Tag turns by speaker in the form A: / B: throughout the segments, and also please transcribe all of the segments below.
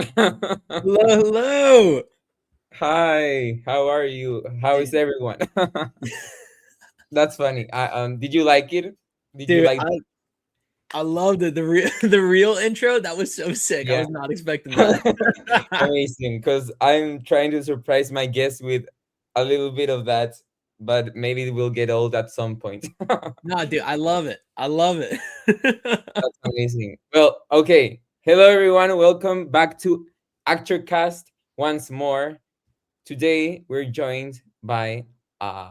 A: Hello, hello.
B: Hi, how are you? How is
A: Dude,
B: everyone? That's funny. Did you like it? Did you
A: dude,
B: like?
A: I loved it. The real intro, that was so sick. I
B: Yeah,
A: was not expecting that.
B: amazing. Because I'm trying to surprise my guests with a little bit of that, but maybe we'll get old at some point.
A: No, dude, I love it. I love it.
B: That's amazing. Well, okay. Hello, everyone. Welcome back to ActorCast once more. Today we're joined by uh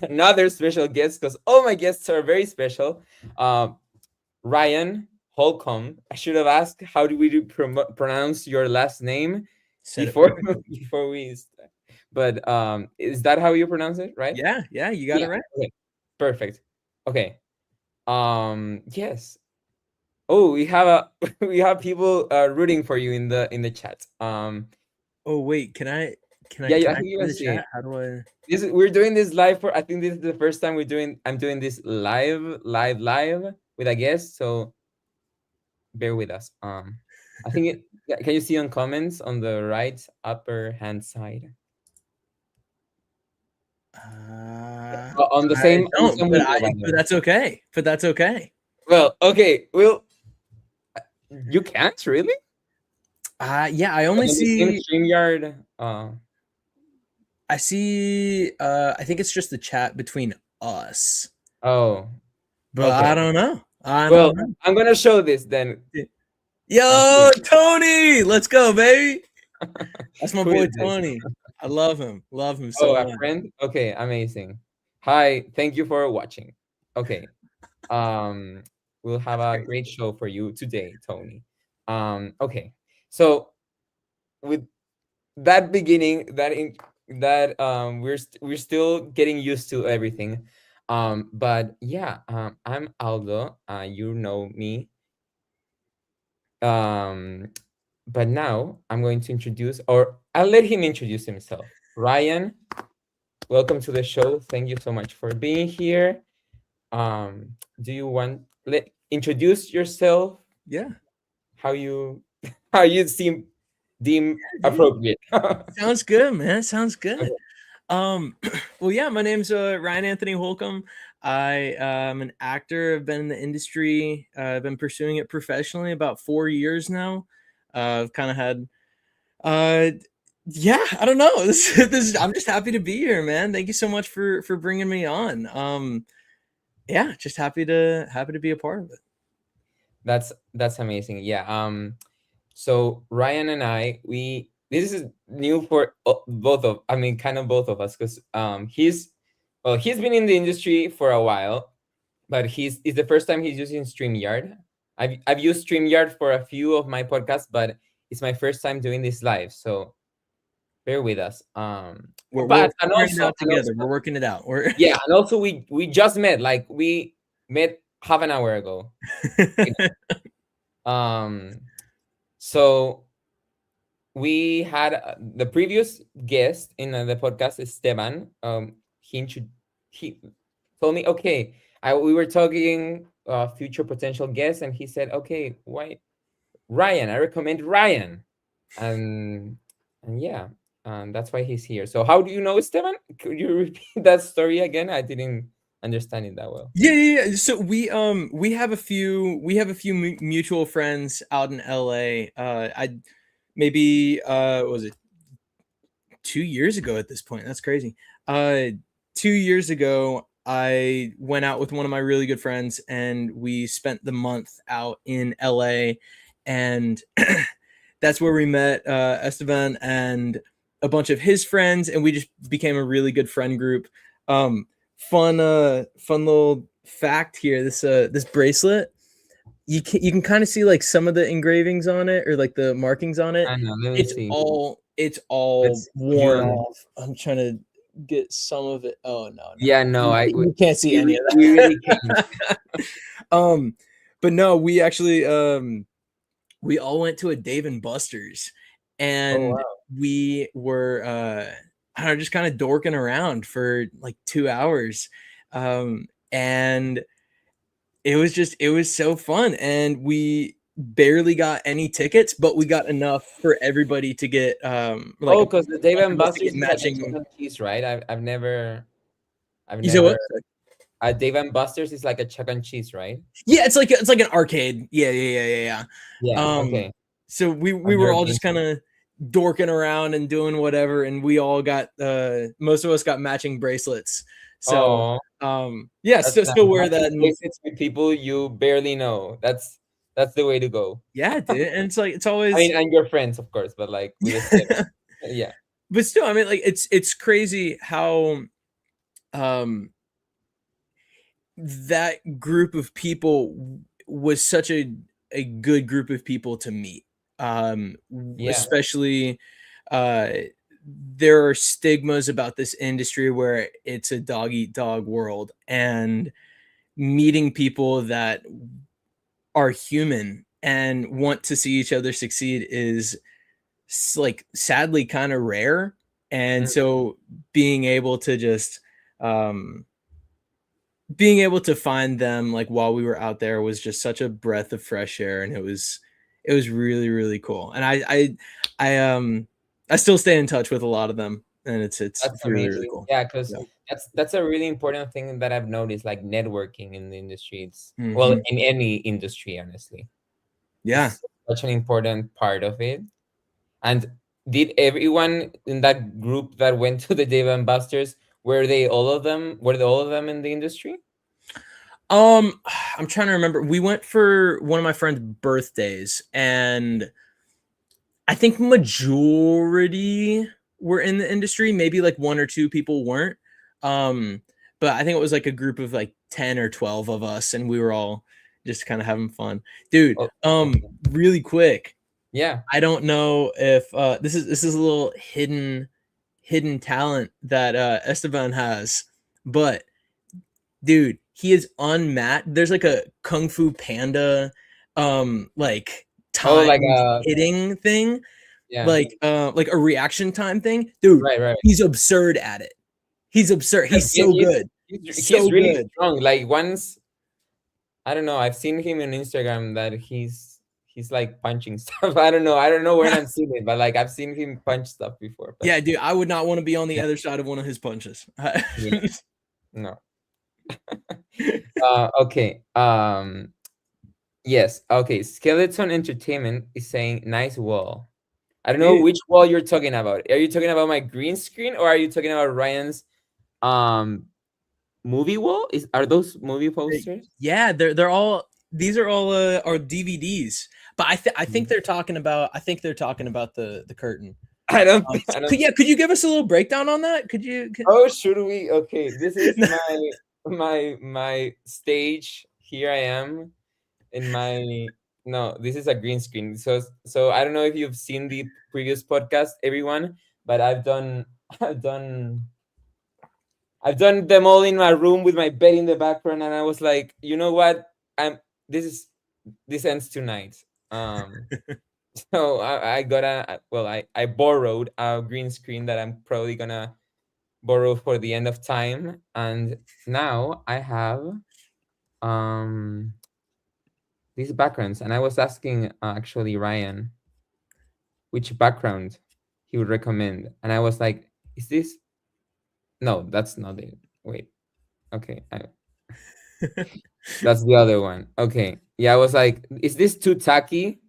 B: another special guest because all my guests are very special. Um, Ryan Holcomb. I should have asked how do we pronounce your last name
A: Said it
B: before
A: perfectly.
B: before we start. But is that how you pronounce it, right?
A: Yeah, yeah, you got it
B: Yeah.
A: right.
B: Okay. Perfect. Okay. Yes. Oh, we have a we have people rooting for you in the chat.
A: Oh wait, can I can I
B: Yeah,
A: can
B: I
A: I
B: think you
A: see
B: can
A: the
B: see.
A: chat? How do I?
B: We're doing this live for I think this is the first time I'm doing this live with a guest, so bear with us. I think it yeah, can you see on comments on the right upper hand side?
A: Uh,
B: On
A: I
B: the
A: don't,
B: same window, by the
A: but
B: way.
A: that's okay. But that's okay.
B: Well, okay. Well, you can't really?
A: Yeah, I only
B: On the same
A: see
B: StreamYard
A: I see I think it's just the chat between us.
B: oh,
A: But I
B: okay.
A: don't know. I
B: Well,
A: don't know.
B: I'm gonna show this then. Let's
A: Yo,
B: see.
A: Tony, let's go, baby. That's my
B: Who
A: boy
B: is this?
A: Tony. I love him. Love him
B: Oh,
A: so
B: a
A: much.
B: friend? Okay, amazing. Hi, thank you for watching. Okay. Um, we'll have
A: That's
B: a
A: crazy.
B: great show for you today, Tony. Okay. So with that beginning, we're still getting used to everything. But yeah, I'm Aldo. You know me. Um, but now I'm going to introduce, or I'll let him introduce himself. Ryan, welcome to the show. Thank you so much for being here. Do you want let introduce yourself?
A: Yeah,
B: How you how you deem
A: dude.
B: appropriate?
A: Sounds good, man. Sounds good.
B: Okay.
A: Well, yeah, my name's Ryan Anthony Holcomb. I am an actor. I've been in the industry. I've been pursuing it professionally about 4 years now. I've kind of had, uh, yeah, I don't know. I'm just happy to be here, man. Thank you so much for bringing me on. Yeah, just happy to be a part of it.
B: That's amazing. Yeah. So Ryan and I, we this is new for both of I mean kind of both of us because he's been in the industry for a while, but it's the first time he's using StreamYard. I've used StreamYard for a few of my podcasts, but it's my first time doing this live, so bear with us.
A: We're
B: But and
A: figuring it
B: also
A: out together. We're working it out. We're
B: yeah, and also we just met, like we met half an hour ago. Um, so we had the previous guest in the podcast, Esteban. He told me, okay, we were talking future potential guests, and he said, okay, why Ryan? I recommend Ryan, and and yeah, that's why he's here. So how do you know Esteban? Could you repeat that story again? I didn't understand it that well.
A: Yeah, yeah, yeah. So we have a few mutual friends out in LA. I maybe what was it 2 years ago at this point? That's crazy. 2 years ago, I went out with one of my really good friends, and we spent the month out in LA, and that's where we met Esteban and a bunch of his friends, and we just became a really good friend group. Fun little fact here. This bracelet, you can kind of see like some of the engravings on it or like the markings on it.
B: I know. Let me see.
A: It's all
B: Let's
A: worn
B: you.
A: off. I'm trying to get some of it. Oh no,
B: Yeah, no,
A: you can't see any of
B: we really can't.
A: that. um, but no, we actually we all went to a Dave and Buster's,
B: Oh
A: and
B: wow.
A: we were I don't know, just kind of dorking around for like 2 hours. And it was so fun, and barely got any tickets, but we got enough for everybody to get like
B: Oh, because the Dave and
A: us to
B: Buster's
A: get
B: is like a
A: matching.
B: Chuck and Cheese, right? I've never, I've
A: You said what?
B: never. Dave and Buster's is like a Chuck and Cheese, right?
A: Yeah, it's like an arcade. Yeah.
B: Yeah. Okay.
A: So we
B: I've
A: were
B: never
A: all
B: been
A: just
B: to
A: kind of dorking around and doing whatever, and we all got most of us got matching bracelets. So
B: Oh,
A: yeah,
B: that's
A: still
B: nice.
A: wear
B: Matching
A: that. And
B: bracelets with people you barely know. That's the way to go.
A: yeah, dude, and it's like it's
B: I
A: always
B: mean, and your friends, of course, but like with a step. Yeah.
A: but still, I mean, like it's crazy how um that group of people was such a good group of people to meet.
B: Yeah.
A: Especially uh there are stigmas about this industry where it's a dog eat dog world, and meeting people that are human and want to see each other succeed is like sadly kind of rare. And
B: Mm.
A: so being able to just um being able to find them like while we were out there was just such a breath of fresh air, and it was really really cool. And I still stay in touch with a lot of them, and it's
B: That's
A: really really
B: amazing.
A: cool.
B: Yeah, because
A: Yeah.
B: that's a really important thing that I've noticed, like networking in the industry. It's well,
A: Mhm.
B: in any industry, honestly.
A: Yeah.
B: It's such an important part of it. And did everyone in that group that went to the Dave and Buster's, were they all of them? Were they all of them in the industry?
A: Um, I'm trying to remember. We went for one of my friend's birthdays, and I think majority were in the industry. Maybe like one or two people weren't. Um, but I think it was like a group of like 10 or 12 of us, and we were all just kind of having fun. Dude,
B: Oh, okay.
A: really quick.
B: Yeah.
A: I don't know if this is a little hidden talent that Esteban has, but dude, he is unmatched. There's like a Kung Fu Panda like
B: Oh,
A: time
B: like
A: hitting thing,
B: yeah.
A: like a reaction time thing. Dude,
B: Right, right.
A: he's absurd at it. He's absurd. He's
B: Yeah,
A: so good.
B: he's
A: So
B: really
A: good.
B: strong. Like once, I don't know, I've seen him on Instagram that he's like punching stuff. I don't know when I'm seeing it, but like I've seen him punch stuff before. But
A: Yeah, dude, I would not want to be on the
B: yeah,
A: other side of one of his punches.
B: yeah, no. Okay. Yes. Okay. Skeleton Entertainment is saying nice wall. I don't know
A: Dude,
B: which wall you're talking about. Are you talking about my green screen or are you talking about Ryan's um movie wall? Are those movie posters?
A: yeah, they're all these are DVDs. But I think
B: Mhm.
A: they're talking about the curtain.
B: I don't.
A: Could you give us a little breakdown on that? Could you?
B: Oh, should we? Okay, this is
A: No.
B: my stage. Here I am in my no. This is a green screen. So I don't know if you've seen the previous podcast, everyone, but I've done I've done them all in my room with my bed in the background, and I was like, you know what? I'm this is this ends tonight. Um, so I got well, I borrowed a green screen that I'm probably gonna borrow for the end of time, and now I have um these backgrounds, and I was asking actually Ryan which background he would recommend, and I was like, is this no, that's not it. Wait, okay, that's the other one. Okay. Yeah, I was like, is this too tacky?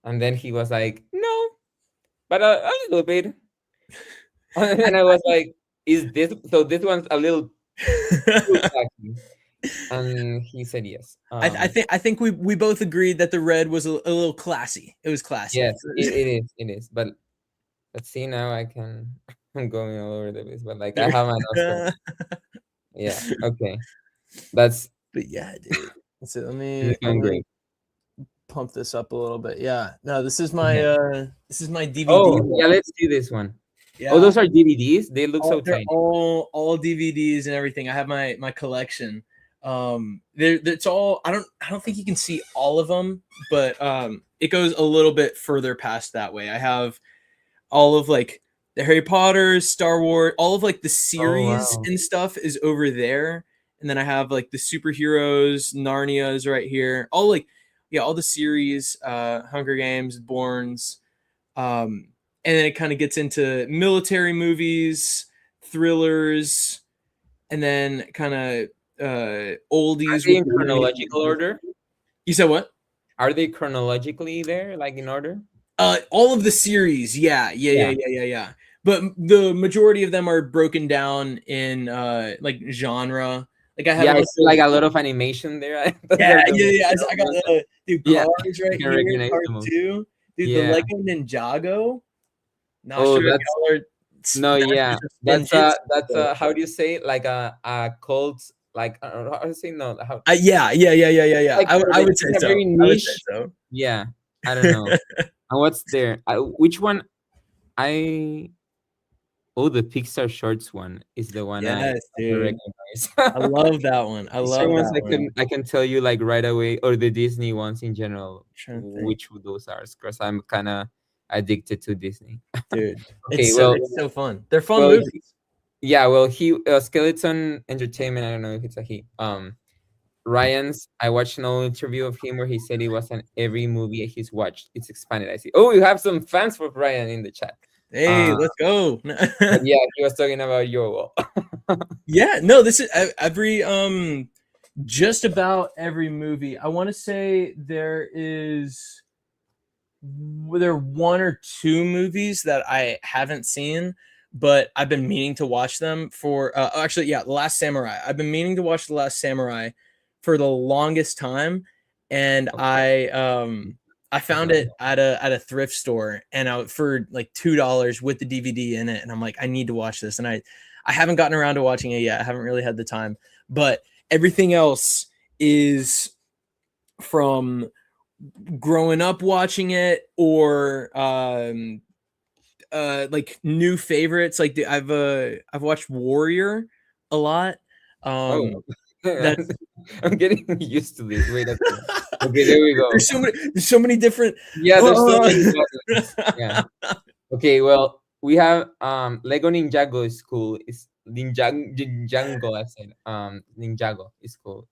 B: And then he was like, no, but a little bit. And then I was like, is this so this one's a little too tacky? And he said yes.
A: I think we both agreed that the red was a little classy. It was classy.
B: Yes, it is. It is. But let's see now I can I'm going all over the place, but like I have my notes from
A: But
B: yeah. Okay. That's
A: yeah, dude. So
B: this is
A: let
B: going
A: me
B: great.
A: pump this up a little bit. Yeah. No,
B: Yeah.
A: this is my DVD
B: Oh, yeah,
A: wall.
B: let's do this one. Oh,
A: Yeah.
B: those are DVDs. They look so
A: They're
B: tiny.
A: all DVDs and everything. I have my collection. It's all I don't think you can see all of them, but it goes a little bit further past that way. I have all of like the Harry Potter, Star Wars, all of like the
B: Oh
A: series
B: wow.
A: and stuff is over there. And then I have like the superheroes, Narnia's right here. All like all the series, Hunger Games, Bournes, and then it kind of gets into military movies, thrillers, and then kind of
B: Are
A: oldies
B: they
A: with
B: in
A: the
B: chronological order?
A: You said what?
B: Are they chronologically there, like in order?
A: All of the series, yeah. But the majority of them are broken down in like genre. Like I have
B: Yeah,
A: a
B: I
A: bunch
B: see
A: of
B: like a lot of animation there. Those
A: yeah,
B: are the
A: yeah. I got
B: ones that-
A: dude
B: yeah,
A: Cars
B: I
A: right
B: can
A: here,
B: recognize
A: Cars
B: the most.
A: 2, dude. The
B: Yeah.
A: Lego Ninjago. Not
B: Oh,
A: sure if
B: that's
A: y'all are.
B: no, yeah.
A: That's
B: That's how do you say it? Like a cult, like how do you say no? How
A: yeah.
B: like for
A: I
B: the
A: would say
B: it's a
A: so.
B: very
A: I would say
B: niche.
A: so.
B: Yeah, I don't know. And what's there? Which one? I Oh, the Pixar shorts one is the one
A: Yes,
B: I
A: dude.
B: recognize.
A: I love that one. I
B: Pixar
A: love
B: ones
A: that one.
B: I can tell you like right away, or the Disney ones in general,
A: Trying to think,
B: which those are, because I'm kind of addicted to Disney.
A: dude.
B: Okay,
A: It's so fun. They're fun
B: well,
A: movies.
B: yeah, well, he Skeleton Entertainment. I don't know if it's a he. Ryan's. I watched an old interview of him where he said it was on every movie he's watched. It's expanded. I see. Oh, you have some fans for Ryan in the chat.
A: Hey, let's go.
B: But yeah, he was talking about your wall.
A: Yeah, no, this is every just about every movie. I want to say there are one or two movies that I haven't seen, but I've been meaning to watch them for actually The Last Samurai. I've been meaning to watch The Last Samurai for the longest time, and I found it at a thrift store and for like $2 with the DVD in it, and I'm like, I need to watch this, and I haven't gotten around to watching it yet. I haven't really had the time, but everything else is from growing up watching it or like new favorites. Like I've watched Warrior a lot.
B: Oh,
A: That's
B: I'm getting used to this. Wait a second. Okay, there we go.
A: There's so many different.
B: Yeah, there's so many buttons. Yeah. Okay, well, we have Lego Ninjago is cool. It's Ninjago, I said. Ninjago is cool.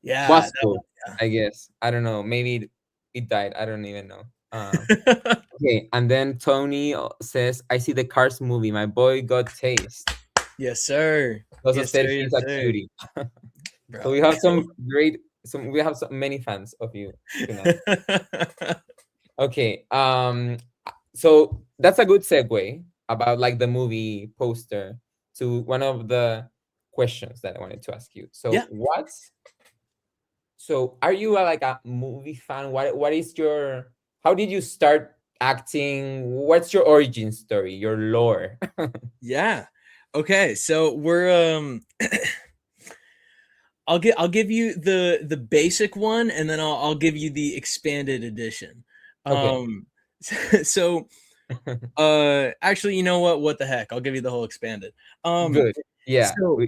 A: Yeah,
B: Was cool,
A: yeah.
B: I guess. I don't know. Maybe it died. I don't even know. Okay, and then Tony says, I see the Cars movie. My boy got taste.
A: Yes, sir.
B: Also
A: Yes,
B: said
A: sir,
B: he's
A: yes,
B: a
A: sir.
B: cutie.
A: Bro.
B: So we have we have many fans of you tonight. Okay. So that's a good segue about like the movie poster to one of the questions that I wanted to ask you. So
A: Yeah.
B: So are you like a movie fan? What is your how did you start acting? What's your origin story, your lore?
A: Yeah. Okay. So we're I'll give you the basic one, and then I'll give you the expanded edition.
B: Okay.
A: So actually, you know what? What the heck? I'll give you the whole expanded.
B: Good. Yeah.
A: So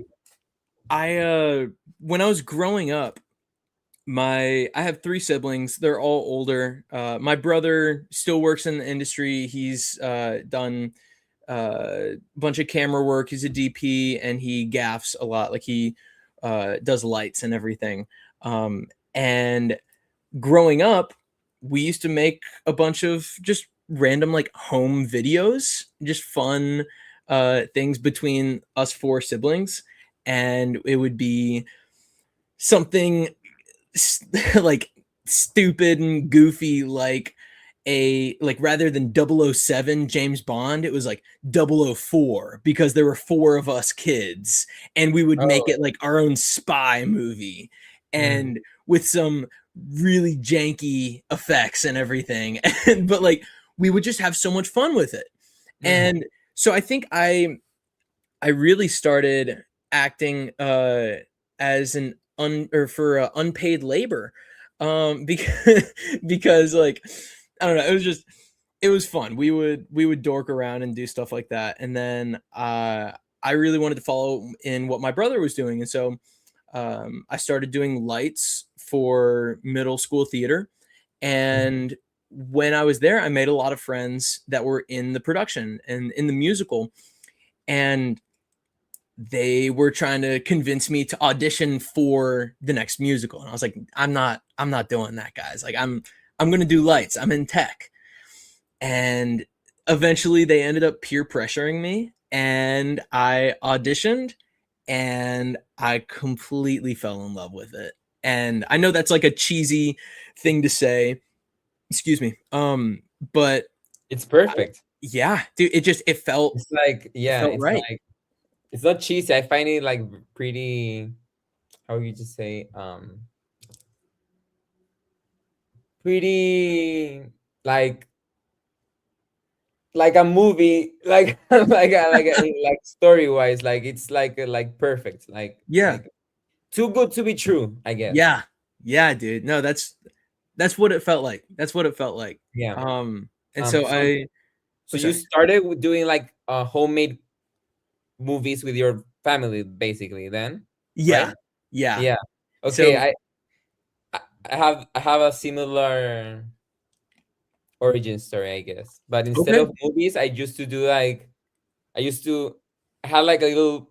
A: I when I was growing up, I have 3 siblings. They're all older. My brother still works in the industry. He's done a bunch of camera work. He's a DP and he gaffs a lot. Like he does lights and everything. And growing up, we used to make a bunch of just random like home videos, just fun things between us 4 siblings. And it would be something like stupid and goofy, like rather than 007 James Bond, it was like 004 because there were 4 of us kids and we would make it like our own spy movie and with some really janky effects and everything. But like we would just have so much fun with it. And so I think I really started acting as an for unpaid labor, because like I don't know, it was fun. We would dork around and do stuff like that, and then I really wanted to follow in what my brother was doing, and so I started doing lights for middle school theater, and when I was there, I made a lot of friends that were in the production and in the musical, and they were trying to convince me to audition for the next musical, and I was like, I'm not doing that, guys. Like, I'm gonna do lights. I'm in tech. And eventually they ended up peer pressuring me, and I auditioned, and I completely fell in love with it. And I know that's like a cheesy thing to say, excuse me, but
B: It's perfect.
A: yeah, dude, it felt,
B: It's like,
A: it
B: yeah,
A: felt
B: it's
A: right.
B: like, it's not cheesy. I find it like pretty, how you just say, pretty like a movie, like like story wise, like it's like perfect,
A: Yeah,
B: like too good to be true, I guess.
A: yeah, yeah, dude. No, that's what it felt like. That's what it felt like.
B: Yeah.
A: And so
B: So
A: oh,
B: you
A: sorry.
B: started with doing like homemade movies with your family, basically, then,
A: Yeah,
B: right?
A: yeah.
B: Yeah. Okay.
A: So
B: I have a similar origin story, I guess. But instead
A: okay,
B: of movies, I used to I had like a little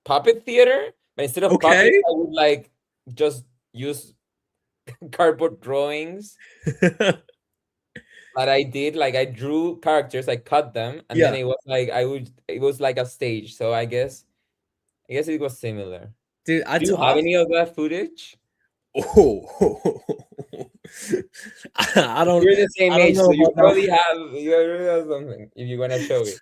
B: puppet theater, but instead of puppets,
A: okay.
B: I would like just use cardboard drawings that I did. Like I drew characters, I cut them, and then
A: Yeah,
B: it was like it was like a stage. So I guess it was similar.
A: dude,
B: Do
A: that's
B: you have any
A: awesome.
B: of that footage?
A: Oh, I don't,
B: You're the same
A: I don't
B: age, so
A: know about that.
B: you probably have something if you wanna show it.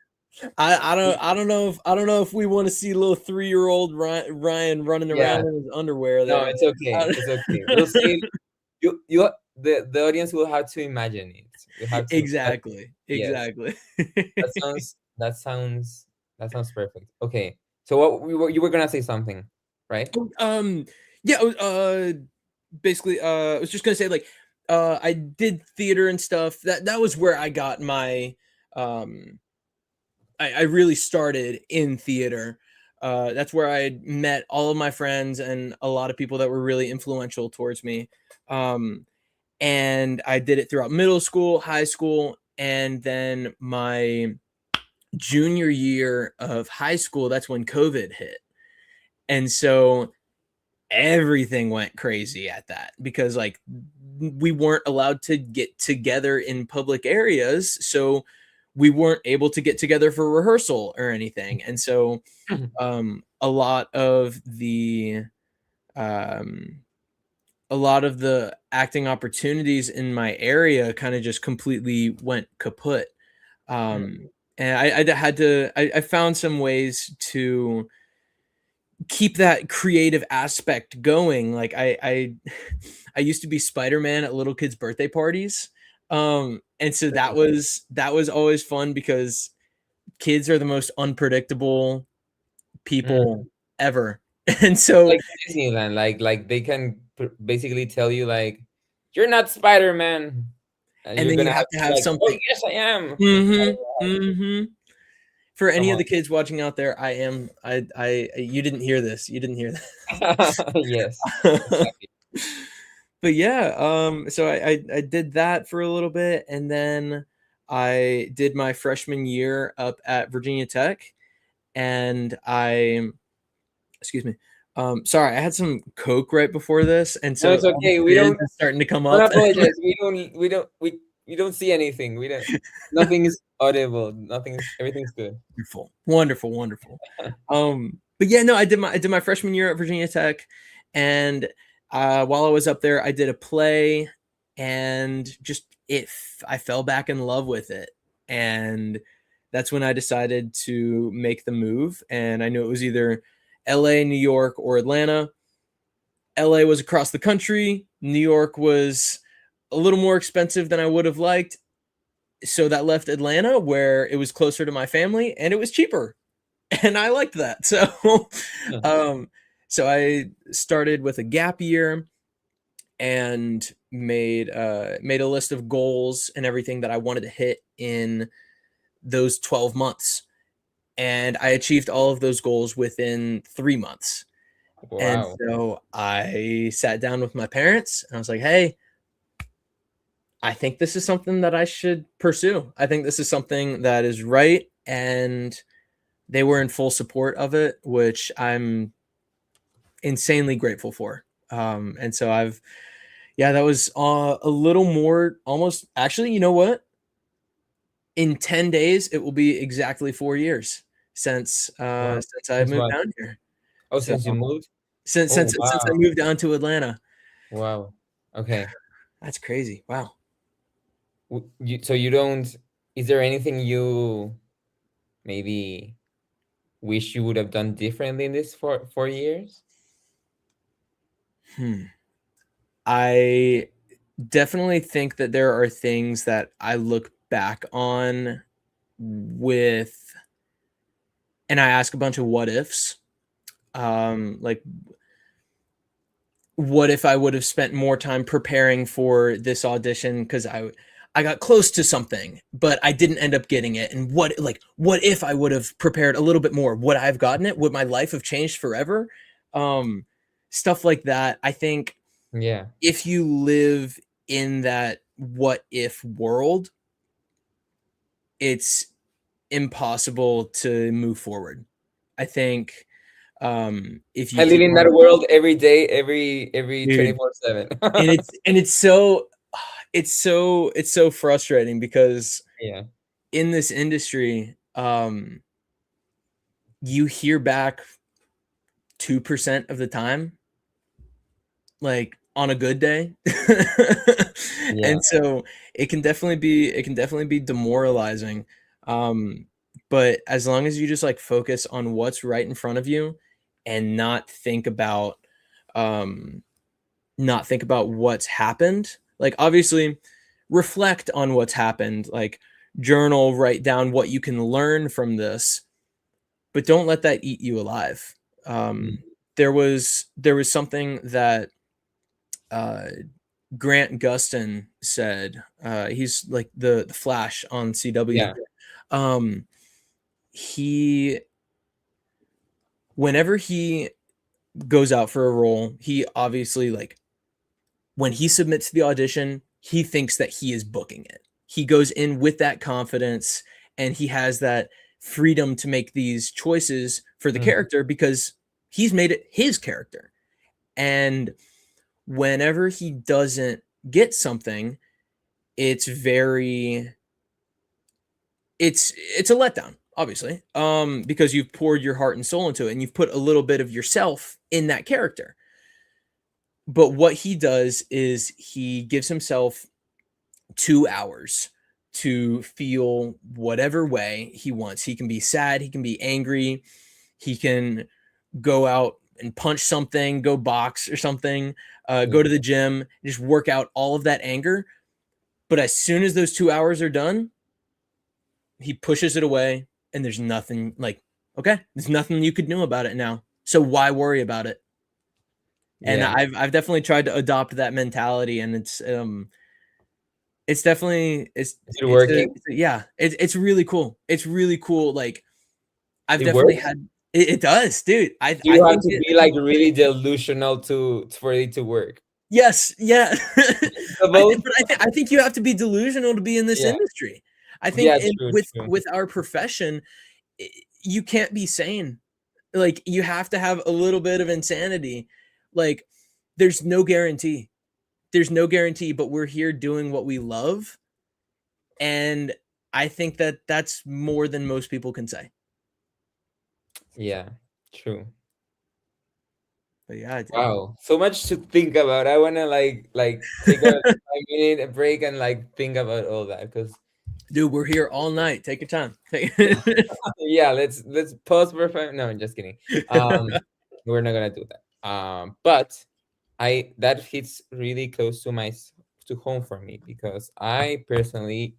A: I don't know if we want to see little 3-year-old Ryan running
B: Yeah.
A: around in his underwear
B: No,
A: there.
B: it's okay. It's okay. We'll see. You the audience will have to imagine it. You have to
A: Exactly,
B: yes.
A: exactly.
B: That sounds that sounds perfect. Okay. So what you were gonna say something, right?
A: um, yeah, basically, I was just gonna say, like, I did theater and stuff. That was where I got my, um, I really started in theater. That's where I met all of my friends and a lot of people that were really influential towards me. Um, and I did it throughout middle school, high school, and then my junior year of high school. That's when COVID hit, and so everything went crazy at that, because like we weren't allowed to get together in public areas, so we weren't able to get together for rehearsal or anything. And so a lot of the um a lot of the acting opportunities in my area kind of just completely went kaput. um and I had to, I found some ways to keep that creative aspect going. Like I used to be Spider-Man at little kids' birthday parties. And so that was always fun, because kids are the most unpredictable
B: Mm.
A: people ever. And so
B: Like Disneyland, like they can basically tell you like you're not Spider-Man, and
A: and
B: you're
A: then you
B: gonna have
A: have
B: to
A: to
B: be
A: have
B: like, oh
A: something.
B: yes, I am.
A: Mhm. Mhm. For
B: Come
A: any of
B: on.
A: the kids watching out there, I you didn't hear this. You didn't hear
B: Yes,
A: that.
B: exactly.
A: But yeah, so I did that for a little bit, and then I did my freshman year up at Virginia Tech, and I, excuse me, sorry, I had some Coke right before this, and
B: No,
A: so
B: it's
A: all the
B: okay.
A: fizz is starting to come
B: Don't
A: up.
B: apologize. We don't see anything. We don't. Nothing is audible. Everything's good.
A: Wonderful, wonderful, wonderful. But yeah, no, I did my freshman year at Virginia Tech, and while I was up there, I did a play, and just I fell back in love with it, and that's when I decided to make the move. And I knew it was either L.A., New York, or Atlanta. L.A. was across the country. New York was a little more expensive than I would have liked, so that left Atlanta, where it was closer to my family and it was cheaper. And I liked that. So,
B: Yeah.
A: um, so I started with a gap year and made a list of goals and everything that I wanted to hit in those 12 months. And I achieved all of those goals within 3 months. And
B: Wow.
A: so I sat down with my parents and I was like, hey, I think this is something that I should pursue. I think this is something that is right. And they were in full support of it, which I'm insanely grateful for. And so that was a little more, almost, actually, you know what? In 10 days, it will be exactly 4 years
B: Wow.
A: since I
B: Since
A: moved
B: what?
A: down here.
B: Oh,
A: So
B: since you moved?
A: since I
B: Oh,
A: moved down to Atlanta.
B: wow. Okay.
A: That's crazy. Wow.
B: So you don't, is there anything you maybe wish you would have done differently in this 4 years?
A: Hmm. I definitely think that there are things that I look back on with, and I ask a bunch of what ifs. Like, what if I would have spent more time preparing for this audition because I got close to something, but I didn't end up getting it. And what if I would have prepared a little bit more? Would I have gotten it? Would my life have changed forever? Um, Stuff like that. I think
B: Yeah.
A: if you live in that what if world, it's impossible to move forward. I think if you
B: I live
A: keep
B: in that
A: on,
B: world every day, every
A: dude,
B: 24/7.
A: and it's so it's so frustrating because
B: Yeah.
A: in this industry, you hear back 2% of the time, like on a good day.
B: Yeah.
A: And so it can definitely be demoralizing. Um, but as long as you just like focus on what's right in front of you and um not think about what's happened, like obviously reflect on what's happened, like journal, write down what you can learn from this, but don't let that eat you alive.
B: Mm.
A: There was something that uh, Grant Gustin said. He's like the Flash on CW.
B: Yeah.
A: Um, he Whenever he goes out for a role, he obviously, like, when he submits the audition, he thinks that he is booking it. He goes in with that confidence and he has that freedom to make these choices for the
B: Mm.
A: character because he's made it his character. And whenever he doesn't get something, it's very it's a letdown, obviously, because you've poured your heart and soul into it and you've put a little bit of yourself in that character. But what he does is he gives himself 2 hours to feel whatever way he wants. He can be sad, he can be angry, he can go out and punch something, go box or something, go
B: Yeah.
A: to the gym, just work out all of that anger. But as soon as those 2 hours are done, he pushes it away, and there's nothing, like, okay, there's nothing you could do about it now. So why worry about it? And
B: Yeah.
A: I've definitely tried to adopt that mentality, and it's definitely
B: Is it working?
A: yeah, it's really cool. It's really cool. Like, I've
B: It
A: definitely
B: works?
A: had it does, dude. I
B: You have
A: think
B: to
A: it,
B: be like really delusional to for it to work.
A: yes, yeah.
B: The both?
A: I think you have to be delusional to be in this
B: Yeah.
A: industry. I think
B: Yeah, true, true.
A: with our profession, you can't be sane. Like, you have to have a little bit of insanity. Like, there's no guarantee. There's no guarantee, but we're here doing what we love, and I think that that's more than most people can say.
B: Yeah, true.
A: But yeah, dude.
B: Wow, so much to think about. I wanna like take a minute, a break, and like think about all that because
A: Dude, we're here all night. Take your time.
B: yeah, let's pause for 5. No, I'm just kidding. We're not gonna do that. But I that hits really close to to home for me because I personally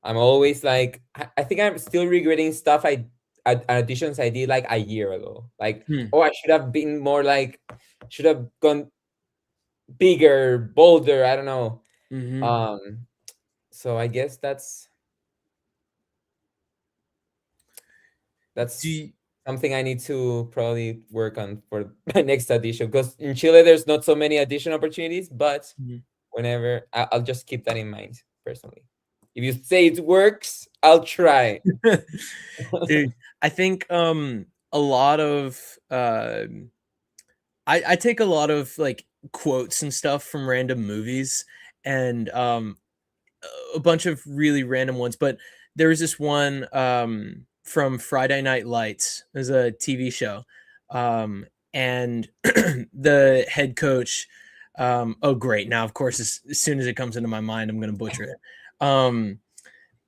B: I'm always like I think I'm still regretting stuff auditions I did like a year ago. Like,
A: Hmm.
B: oh, I should have been more like should have gone bigger, bolder. I don't know.
A: Mhm.
B: Um, so I guess
A: Do
B: that's
A: you
B: something I need to probably work on for my next audition because in Chile there's not so many audition opportunities, but
A: Mhm.
B: whenever I'll just keep that in mind personally. If you say it works, I'll try.
A: Dude, I think a lot of I take a lot of like quotes and stuff from random movies and a bunch of really random ones, but there was this one from Friday Night Lights. It was a TV show. And the head coach, oh great, now of course as soon as it comes into my mind I'm gonna butcher it.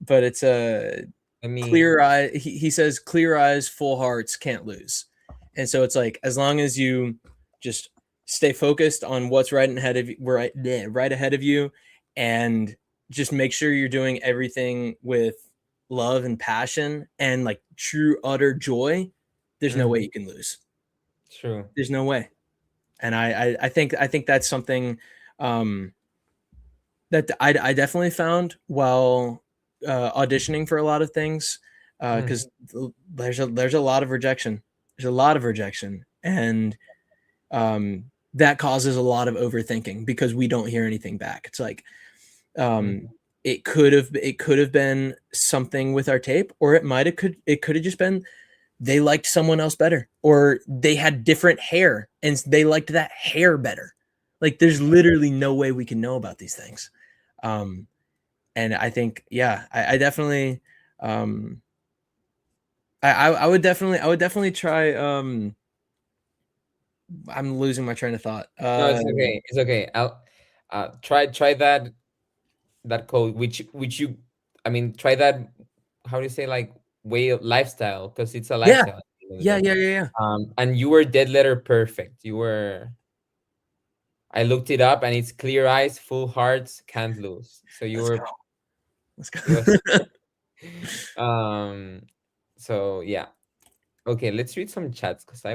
A: But it's a
B: I mean,
A: clear eye. He says clear eyes, full hearts, can't lose. And so it's like as long as you just stay focused on what's right ahead of you, right ahead of you, and just make sure you're doing everything with love and passion and like true utter joy, there's no way you can lose.
B: true.
A: There's no way. And I think that's something that I definitely found while auditioning for a lot of things, because there's a lot of rejection. There's a lot of rejection, and that causes a lot of overthinking because we don't hear anything back. It's like it could have been something with our tape, or it could have just been they liked someone else better, or they had different hair and they liked that hair better. Like there's literally no way we can know about these things. And I think, yeah, I definitely, I would definitely try. I'm losing my train of thought.
B: No, it's okay. It's okay. I'll try that code, which you, I mean, try that. How do you say, like, way of lifestyle? Because it's a
A: Yeah,
B: lifestyle. At the end of the
A: yeah,
B: day.
A: yeah, yeah, yeah.
B: And you were dead letter perfect. You were. I looked it up, and it's clear eyes, full hearts, can't lose. So you
A: Let's
B: were.
A: go. Let's
B: It was.
A: go.
B: So yeah. Okay, let's read some chats because I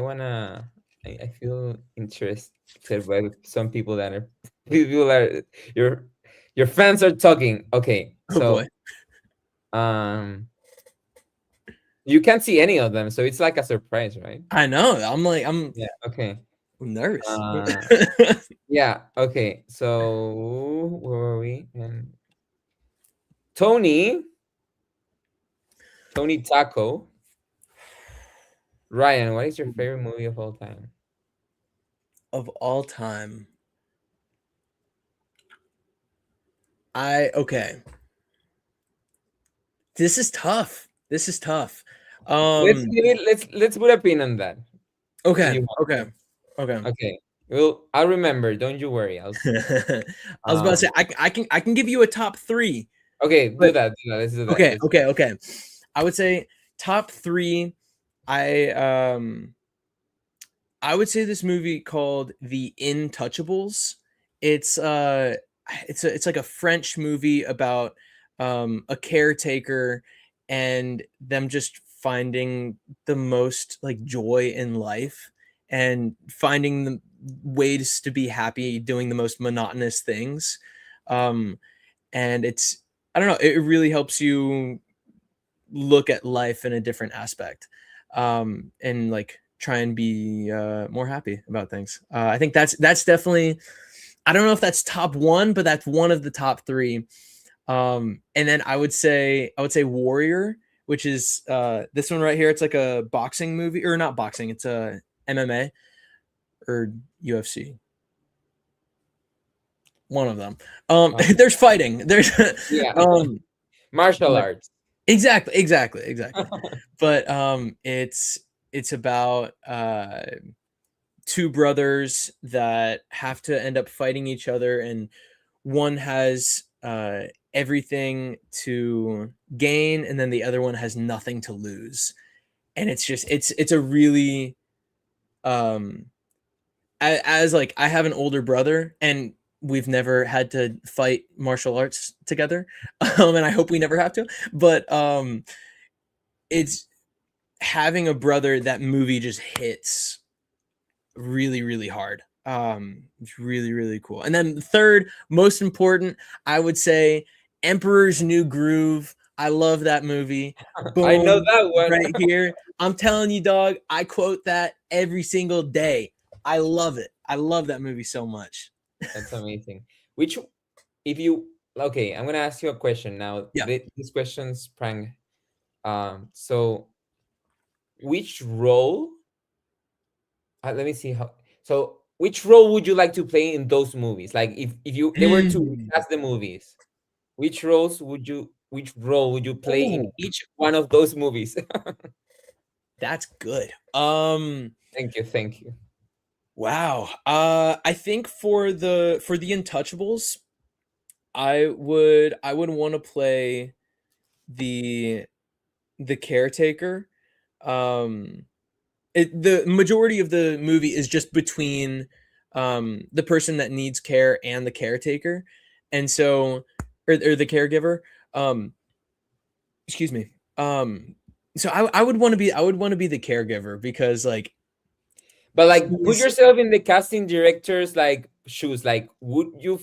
B: feel interested by some people that are people are your fans are talking. Okay,
A: Oh boy.
B: so you can't see any of them, so it's like a surprise, right?
A: I know. I'm
B: Yeah. Okay.
A: nervous.
B: Yeah. Okay. So where were we? And Tony Taco. Ryan, what is your favorite movie of all time?
A: Of all time. Okay. This is tough. This is tough.
B: Let's give it. Let's put a pin on that. If
A: Okay.
B: you want.
A: Okay. Okay.
B: Okay. Well, I'll remember. Don't you worry. I'll see.
A: I was about to say I can give you a top 3.
B: Okay, do
A: But
B: that. Let's do that.
A: okay, okay, okay. I would say top 3. I would say this movie called The Intouchables. It's it's like a French movie about a caretaker and them just finding the most like joy in life and finding the ways to be happy doing the most monotonous things. And it's, I don't know, it really helps you look at life in a different aspect, and like try and be more happy about things. I think that's definitely, I don't know if that's top 1, but that's one of the top 3. And then I would say Warrior, which is this one right here. It's like a boxing movie, or not boxing. It's a MMA or UFC. One of them. There's fighting. There's
B: Yeah. Martial
A: but
B: arts.
A: exactly. But it's about 2 brothers that have to end up fighting each other, and one has everything to gain, and then the other one has nothing to lose. And it's just it's a really as like, I have an older brother and we've never had to fight martial arts together, and I hope we never have to. But it's having a brother, that movie just hits really, really hard. It's really, really cool. And then the third most important, I would say Emperor's New Groove. I love that movie.
B: I know
A: Boom,
B: that one.
A: right here. I'm telling you, dog, I quote that every single day. I love it. I love that movie so much.
B: That's amazing. Which, if you Okay, I'm gonna ask you a question now.
A: Yeah.
B: This question sprang. So which role? Let me see how. So which role would you like to play in those movies? Like if you they were to
A: Mm,
B: recast the movies, which role would you play in
A: oh,
B: each one of those movies?
A: that's good.
B: Thank you, thank you.
A: Wow. I think for the Untouchables, I would want to play the caretaker. Um, the majority of the movie is just between the person that needs care and the caretaker, and so or the caregiver. Um, excuse me. So I would want to be the caregiver because like
B: But like, put
A: he's
B: yourself in the casting director's like shoes. Like, would you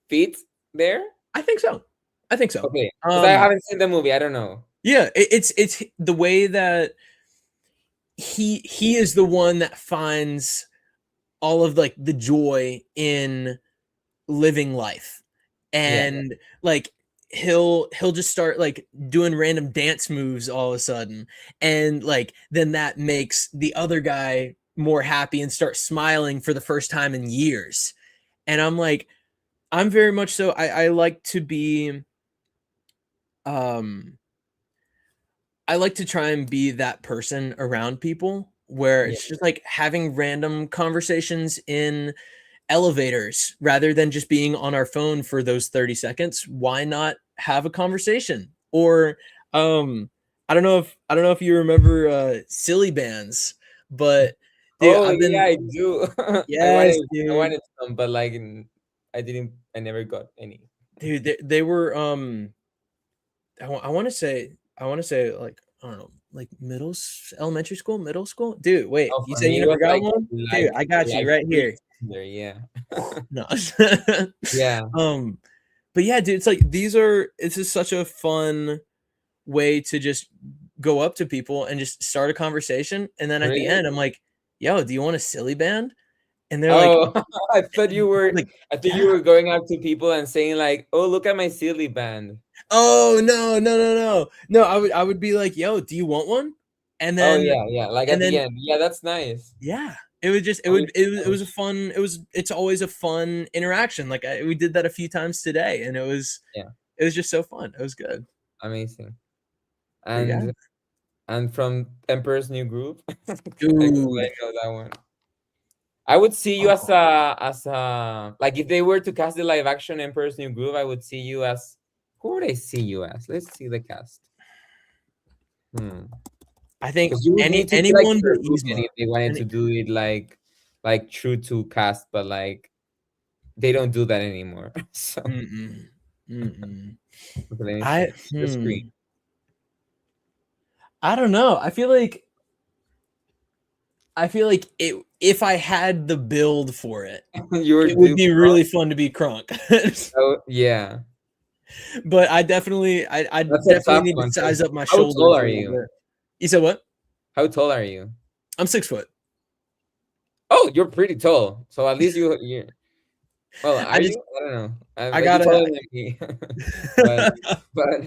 B: fit there?
A: I think so. I think so.
B: Okay, because I haven't seen the movie. I don't know.
A: Yeah, it's the way that he is the one that finds all of like the joy in living life,
B: Yeah,
A: and like he'll just start like doing random dance moves all of a sudden, and like then that makes the other guy more happy and start smiling for the first time in years. And I'm like, I'm very much so I like to be um I like to try and be that person around people where
B: yeah.
A: it's just like having random conversations in elevators rather than just being on our phone for those 30 seconds. Why not have a conversation? Or I don't know if you remember silly bands, but dude,
B: Oh
A: I've
B: yeah,
A: been
B: I do.
A: yes,
B: I
A: dude.
B: wanted some, but like, I didn't. I never got any.
A: Dude, they were I want to say like I don't know, like elementary school, middle school. Dude, wait,
B: Oh,
A: you
B: for
A: said you
B: me, it
A: never
B: was
A: got one? Dude, I got you
B: like
A: right here.
B: there. Yeah,
A: No.
B: yeah,
A: um but yeah, dude, it's like it's just such a fun way to just go up to people and just start a conversation, and then at the
B: really.
A: end I'm like, "Yo, do you want a silly band?" And they're like
B: Oh, I thought you were.
A: like,
B: I thought you
A: "Yeah."
B: were going up to people and saying like, "Oh, look at my silly band."
A: Oh, no, no, no, no. No, I would be like, "Yo, do you want one?" And
B: Oh
A: then
B: yeah, yeah. Like
A: and
B: at the
A: then
B: end. Yeah, that's nice.
A: yeah, it would just
B: I wish.
A: it was a fun it's always a fun interaction. Like we did that a few times today, and
B: Yeah,
A: it was just so fun. It was good.
B: amazing.
A: But yeah,
B: And from Emperor's New Groove, I
A: dude.
B: know that one. I would see you
A: Oh,
B: as a like if they were to cast the live action Emperor's New Groove, I would see you as who would I see you as? Let's see the cast. Hmm.
A: I think
B: Because you would need to be like
A: anyone but
B: Peruvian
A: Yzma.
B: if they wanted
A: Any,
B: to do it like true to cast, but like they don't do that anymore. So
A: mm-mm, mm-mm.
B: okay, let me
A: I
B: see the screen.
A: I don't know. I feel like it if I had the build for it,
B: You were
A: it would
B: due.
A: be really fun to be Crunk.
B: Oh yeah,
A: But I
B: that's a
A: definitely
B: tough
A: need to
B: one.
A: size
B: 'Cause
A: up my
B: how tall
A: shoulders a
B: are
A: little
B: you?
A: bit. You said what?
B: How tall are you?
A: I'm 6 foot.
B: Oh, you're pretty tall. So at least you. Well,
A: I
B: are
A: just
B: you? I don't know.
A: I
B: But you're
A: gotta
B: taller than me. but but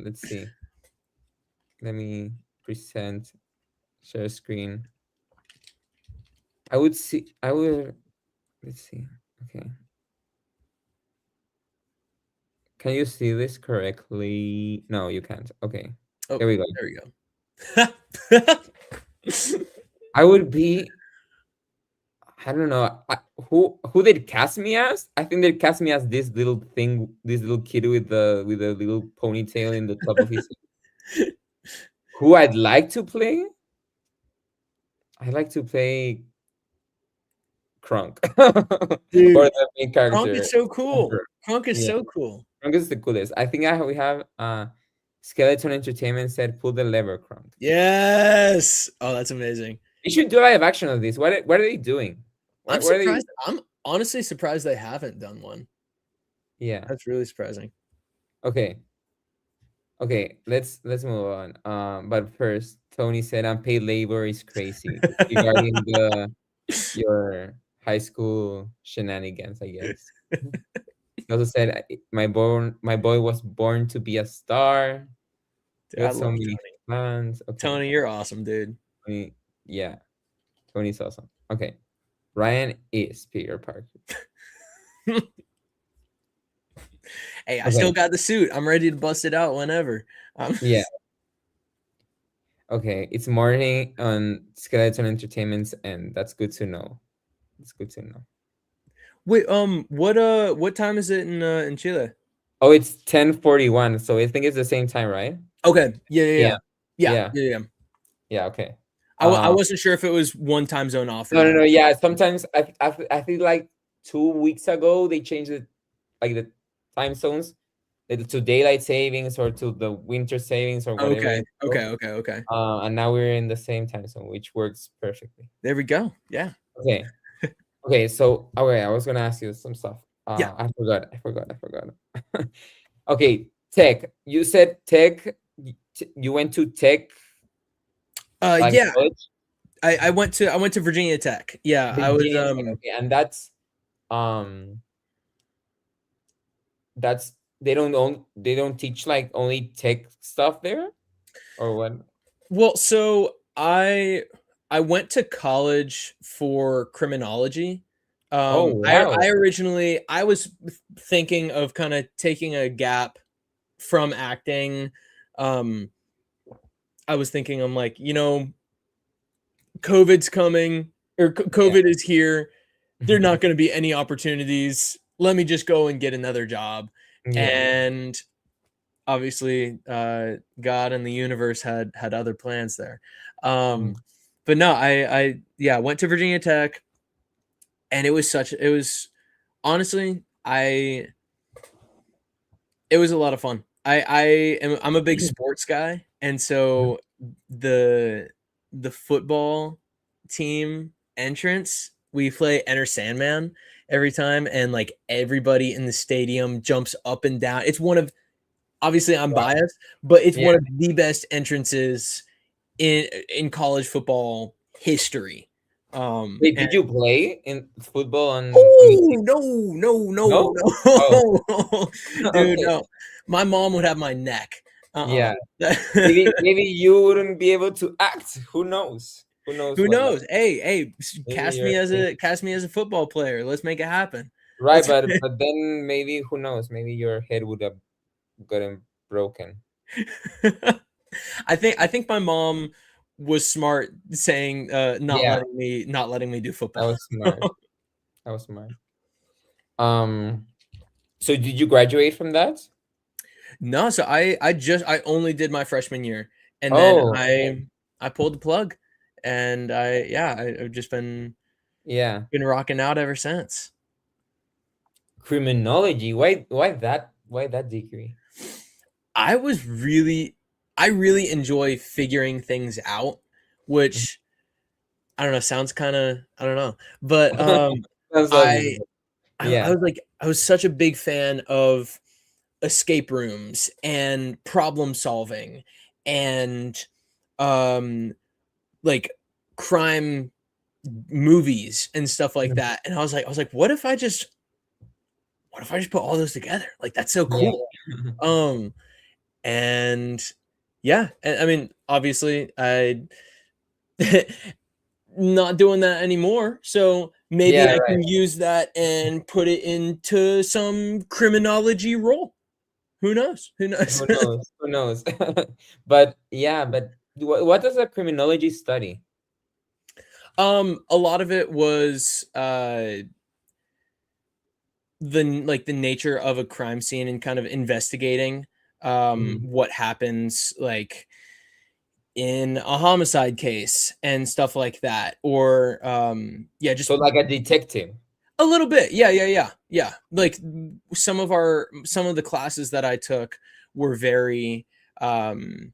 B: let's see. Let me present share screen. I would see. I would. Let's see. Okay. Can you see this correctly? No, you can't. Okay.
A: oh,
B: There we go.
A: there we go.
B: I would be. I don't know. Who they cast me as? I think they cast me as this little thing, this little kid with a little ponytail in the top of his head. Who I'd like to play? I'd like to play Krunk or
A: Dude,
B: the main
A: Kronk
B: character.
A: is so cool.
B: Emperor.
A: Kronk is
B: Yeah,
A: so cool.
B: Krunk is the coolest. I think we have Skeleton Entertainment said pull the lever, Krunk.
A: Yes. Oh, that's amazing.
B: You should do live action of this. What are they doing?
A: I'm
B: What are they?
A: surprised. I'm honestly surprised they haven't done one.
B: Yeah.
A: That's really surprising.
B: Okay. Okay. Let's move on. But first, Tony said unpaid labor is crazy regarding the your high school shenanigans, I guess. He also said, my boy was born to be a star.
A: Dude,
B: You
A: I
B: got so
A: love
B: many
A: Tony.
B: fans. Okay.
A: Tony, you're awesome, dude.
B: Tony, yeah, Tony's awesome. Okay. Ryan is Peter Parker.
A: Hey, I still
B: Okay.
A: got the suit. I'm ready to bust it out whenever.
B: Yeah. Okay. It's morning on Skeleton Entertainment's end. That's good to know. It's good to know.
A: Wait, what time is it in Chile?
B: Oh, it's 10:41. So I think it's the same time, right?
A: Okay. Yeah, yeah,
B: Yeah.
A: yeah. Yeah,
B: Yeah.
A: yeah, yeah.
B: Yeah. Okay.
A: I wasn't sure if it was one time zone off or
B: No, no,
A: not.
B: no. Yeah. Sometimes I feel like 2 weeks ago they changed it, like the time zones, to daylight savings or to the winter savings or whatever
A: Okay,
B: it's
A: okay,
B: called.
A: okay, okay.
B: And now we're in the same time zone, which works perfectly.
A: There we go. Yeah.
B: Okay. Okay. So, okay, I was gonna ask you some stuff.
A: Yeah.
B: I forgot. Okay, tech. You said tech. You went to tech, like
A: Yeah.
B: college,
A: I went to Virginia Tech. Yeah, I was
B: Virginia Tech. Okay, and um that's they don't teach like only tech stuff there, or what?
A: well, so I went to college for criminology.
B: Oh
A: I
B: wow.
A: originally I was thinking of kind of taking a gap from acting. Um, I was thinking I'm like, COVID's coming or
B: Yeah,
A: COVID is here. There are not going to be any opportunities. Let me just go and get another job.
B: yeah.
A: And obviously, God and the universe had other plans there.
B: Mhm.
A: But no, I yeah went to Virginia Tech, and it was honestly it was a lot of fun. I'm a big sports guy, and so the the football team entrance, we play Enter Sandman every time, and like everybody in the stadium jumps up and down. It's one of obviously I'm
B: Wow.
A: biased, but it's
B: Yeah.
A: one of the best entrances in college football history.
B: Wait,
A: And
B: did you play in football on the
A: oh
B: team?
A: no, no, no,
B: No? Oh,
A: no, dude,
B: okay.
A: no. My mom would have my neck.
B: Yeah.
A: Uh-uh.
B: Maybe you wouldn't be able to act. Who knows? Who knows
A: Who
B: what like
A: knows? Hey,
B: maybe you're
A: cast me as a football player. Let's make it happen.
B: right,
A: Let's.
B: but then maybe who knows? Maybe your head would have gotten broken.
A: I think my mom was smart saying
B: Yeah,
A: not letting me do
B: that
A: football.
B: was smart. That was smart. Um, so did you graduate from that?
A: No, so I only did my freshman year, and then
B: Oh, okay.
A: I pulled the plug, and I've just
B: Yeah.
A: been rocking out ever since.
B: Criminology. Why that degree?
A: I was really I really enjoy figuring things out,
B: Mhm.
A: which I don't know, sounds kind of I don't know, but
B: Sounds
A: I
B: obvious. Yeah.
A: I was such a big fan of escape rooms and problem solving and um like crime movies and stuff like
B: Mhm.
A: that. And I was like, what if I just put all those together? Like that's so
B: Yeah.
A: cool. Um and yeah, and I mean, obviously I not doing that anymore. So maybe
B: Yeah,
A: I
B: right.
A: can use that and put it into some criminology role. Who knows? Who knows?
B: Who knows? Who knows? But yeah, but what does a criminology study?
A: A lot of it was the nature of a crime scene and kind of investigating
B: Mhm.
A: what happens like in a homicide case and stuff like that, or yeah, just
B: So like a detective.
A: a little bit. Yeah, yeah, yeah, yeah. Like some of the classes that I took were very um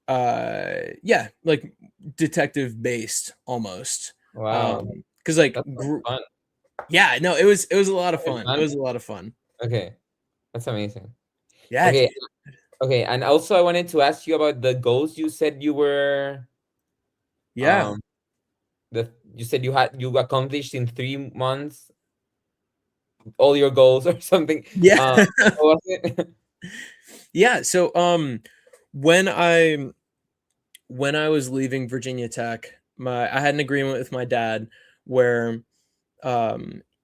A: yeah, like detective based almost.
B: Wow,
A: Because like
B: that's so fun.
A: yeah, no, it was a lot of
B: Very
A: fun. It
B: fun.
A: was a lot of fun.
B: Okay, that's amazing.
A: Yeah,
B: Okay,
A: dude.
B: okay, and also I wanted to ask you about the goals you said you were
A: Yeah.
B: um you said you accomplished in 3 months. all your goals or something.
A: Yeah.
B: What was it?
A: Yeah. So when I when I was leaving Virginia Tech, I had an agreement with my dad where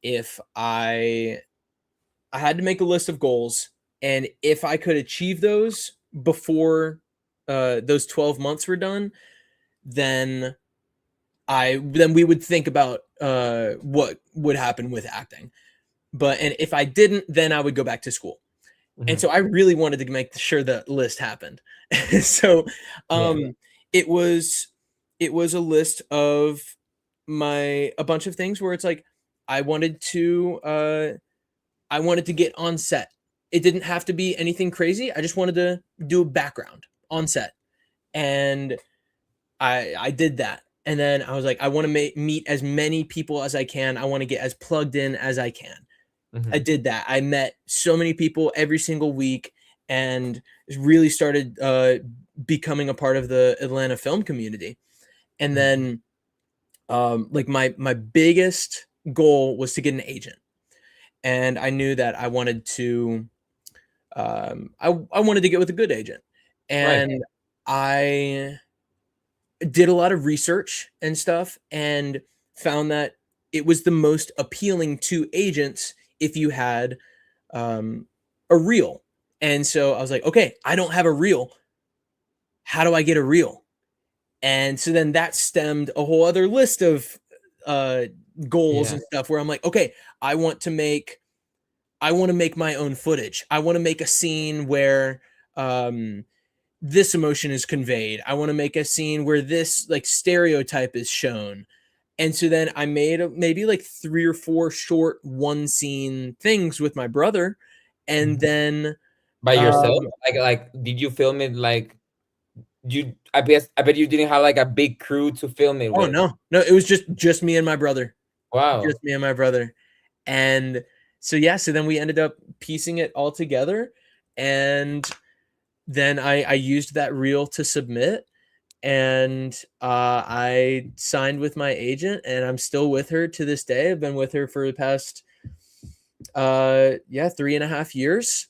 A: if I had to make a list of goals, and if I could achieve those before those 12 months were done, then we would think about what would happen with acting. And if I didn't, then I would go back to school. And
B: Mhm.
A: so I really wanted to make sure that list happened. So
B: Yeah.
A: it was a list of a bunch of things where it's like I wanted to get on set. It didn't have to be anything crazy. I just wanted to do a background on set. And I did that. And then I was like, I want to meet as many people as I can. I want to get as plugged in as I can. I
B: Mhm.
A: did that. I met so many people every single week and really started becoming a part of the Atlanta film community. And
B: Mhm.
A: then like my biggest goal was to get an agent. And I knew that I wanted to I wanted to get with a good agent.
B: Right.
A: And I did a lot of research and stuff and found that it was the most appealing to agents if you had a reel. And so I was like, okay, I don't have a reel. How do I get a reel? And so then that stemmed a whole other list of uh, goals
B: Yeah.
A: and stuff where I'm like, okay, I want to make my own footage. I want to make a scene where um, this emotion is conveyed. I want to make a scene where this like stereotype is shown. And so then I made maybe like 3 or 4 short one scene things with my brother. And
B: Mhm.
A: then
B: By yourself?
A: um
B: Like, did you film it like I bet you didn't have like a big crew to film it
A: oh
B: with.
A: no. No, it was just me and my brother. Just
B: Wow.
A: me and my brother. And so yeah, so then we ended up piecing it all together, and then I used that reel to submit, and I signed with my agent, and I'm still with her to this day. I've been with her for the past 3.5 years,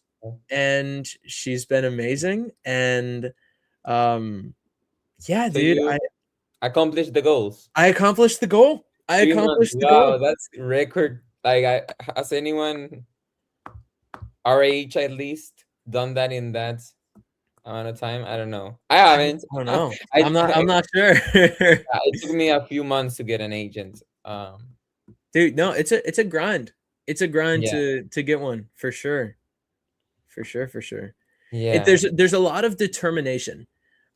A: and she's been amazing. And um yeah,
B: So
A: dude,
B: you accomplished the goals.
A: I accomplished the goal. I
B: 3 months.
A: accomplished the
B: Wow,
A: goal.
B: that's record. Like, has anyone our age at least done that in that amount of time? I don't know. I
A: I
B: haven't.
A: don't know. I'm
B: I
A: not sure.
B: it took me a few months to get an agent.
A: Dude, no, it's a grind. It's a grind
B: Yeah,
A: to get one for sure. For sure, for sure.
B: yeah,
A: There's a lot of determination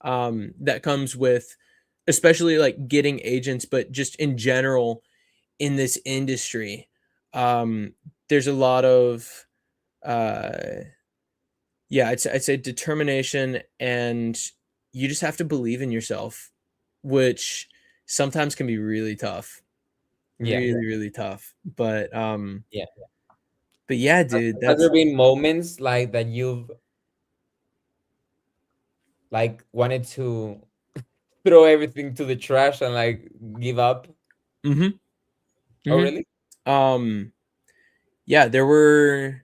A: that comes with, especially like getting agents, but just in general in this industry. Um there's a lot of uh yeah, I'd say determination, and you just have to believe in yourself, which sometimes can be really tough.
B: yeah,
A: Really tough.
B: yeah.
A: But yeah,
B: Has,
A: dude,
B: has there
A: that's
B: been moments like that you've like wanted to throw everything to the trash and like give up?
A: mhm.
B: Oh,
A: Mhm.
B: really?
A: Um yeah, there were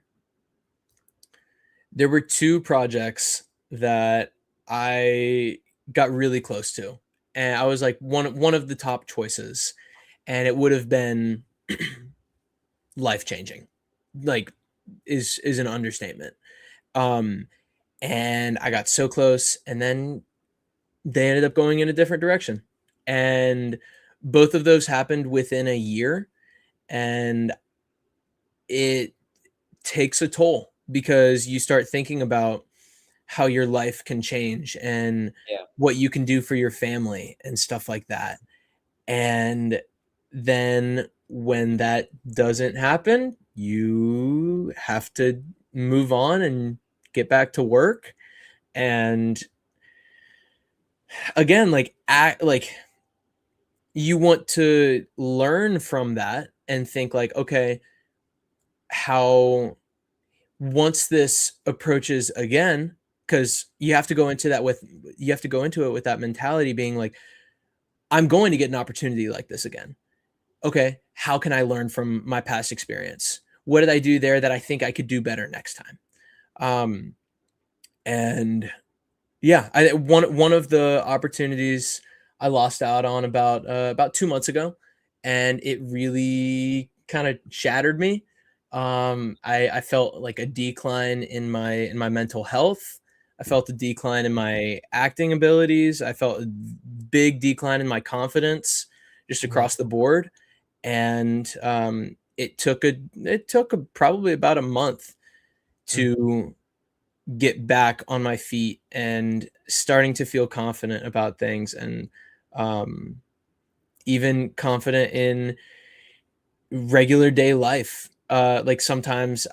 A: 2 projects that I got really close to. And I was like one of the top choices, and it would have been life-changing. Like is an understatement. Um and I got so close, and then they ended up going in a different direction. And both of those happened within a year, and it takes a toll because you start thinking about how your life can change and
B: Yeah.
A: what you can do for your family and stuff like that. And then when that doesn't happen, you have to move on and get back to work. And again, like act like you want to learn from that and think like, okay, how once this approaches again, because you have to go into it with that mentality being like, I'm going to get an opportunity like this again. Okay, how can I learn from my past experience? what did I do there that I think I could do better next time? And yeah, one of the opportunities I lost out on about 2 months ago, and it really kind of shattered me. I felt like a decline in my mental health. I felt a decline in my acting abilities. I felt a big decline in my confidence just
B: Mhm.
A: across the board. And it took probably about a month
B: Mhm.
A: to get back on my feet and starting to feel confident about things, and um, even confident in regular day life. Like sometimes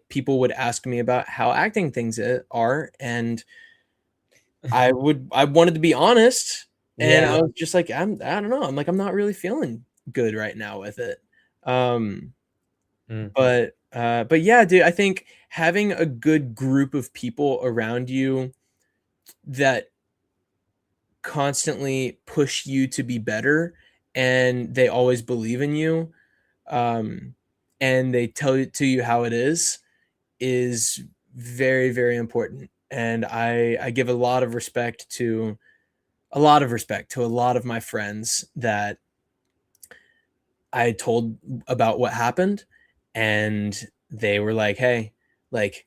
A: people would ask me about how acting things are, and I wanted to be honest, and I
B: Yeah.
A: was just like, I don't know. I'm like, I'm not really feeling good right now with it. Um,
B: Mhm.
A: but yeah, dude, I think having a good group of people around you that constantly push you to be better, and they always believe in you, um, and they tell it to you how it is very, very important. And I give a lot of respect to a lot of my friends that I told about what happened, and they were like, "Hey, like,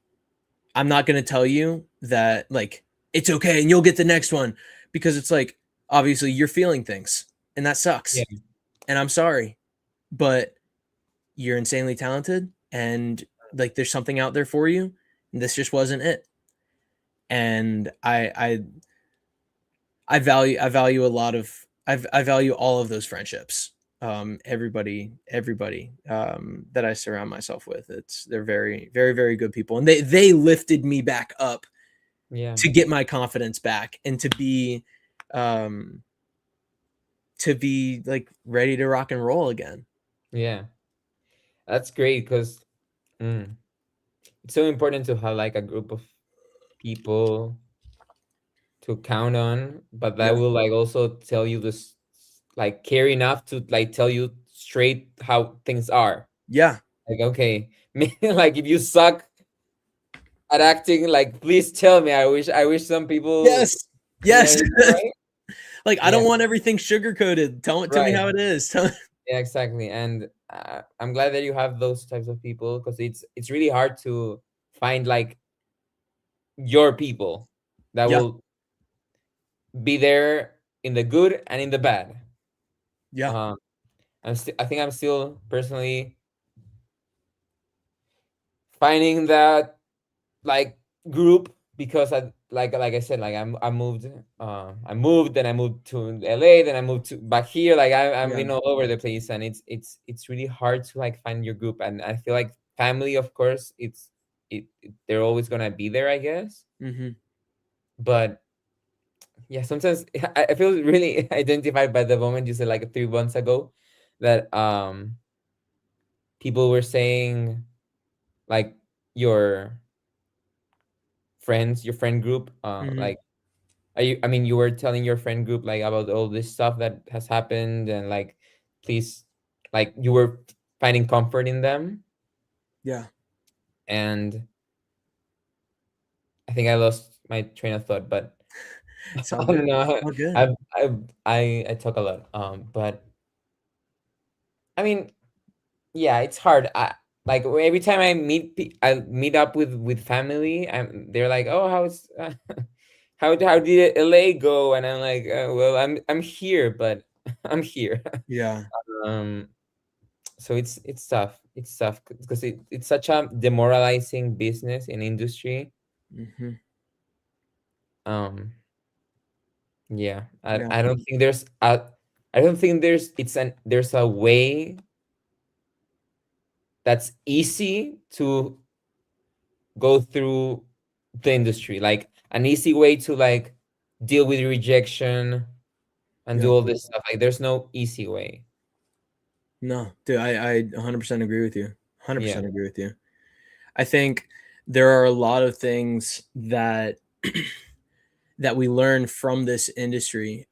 A: I'm not gonna tell you that, like, it's okay and you'll get the next one," because it's like, obviously you're feeling things, and that
B: Yeah.
A: sucks, and I'm sorry, but you're insanely talented, and like there's something out there for you, and this just wasn't it. And I value a lot of I value all of those friendships. Everybody that I surround myself with, they're very, very, very good people, and they lifted me back up
B: Yeah.
A: to get my confidence back, and um to be like ready to rock and roll again.
B: Yeah. That's great because it's so important to have like a group of people to count on, but that
A: Yeah.
B: will like also tell you this, like care enough to like tell you straight how things are.
A: Yeah.
B: Like, okay, like if you suck at acting, like please tell me. I wish some people,
A: Yes.
B: yeah,
A: Yes.
B: right?
A: Like, I
B: Yeah,
A: don't want everything sugar coated. Tell me
B: right.
A: how it is.
B: Yeah, exactly. And I'm glad that you have those types of people because it's really hard to find like your people that
A: Yeah.
B: will be there in the good and in the bad.
A: Yeah.
B: Um, I think I'm still personally finding that like group because I said like I moved, then I moved to LA, then I moved to back here, like I'm
A: Yeah.
B: been all over the place, and it's really hard to like find your group. And I feel like family, of course, they're always gonna be there, I guess.
A: Mhm.
B: But yeah, sometimes I feel really identified by the moment you said like 3 months ago that people were saying like your your friend group,
A: Mhm.
B: like I mean, you were telling your friend group like about all this stuff that has happened, and like, please, like you were finding comfort in them,
A: Yeah.
B: and I think I lost my train of thought, but
A: It's all
B: I don't
A: good.
B: know.
A: All good.
B: I talk a lot, but I mean, yeah, it's hard. Like every time I meet up with family, and they're like, "Oh, how's how did LA go?" And I'm like, "Well, I'm here, but I'm here."
A: Yeah.
B: um so it's tough, it's tough because it's such a demoralizing business and industry.
A: Mhm.
B: um yeah,
A: Yeah.
B: I don't think I don't think there's a way that's easy to go through the industry, like an easy way to like deal with rejection and do
A: Yeah.
B: all this stuff. Like there's no easy way.
A: No, dude, I 100% agree with you.
B: Yeah.
A: 100% agree with you. I think there are a lot of things that that we learn from this industry,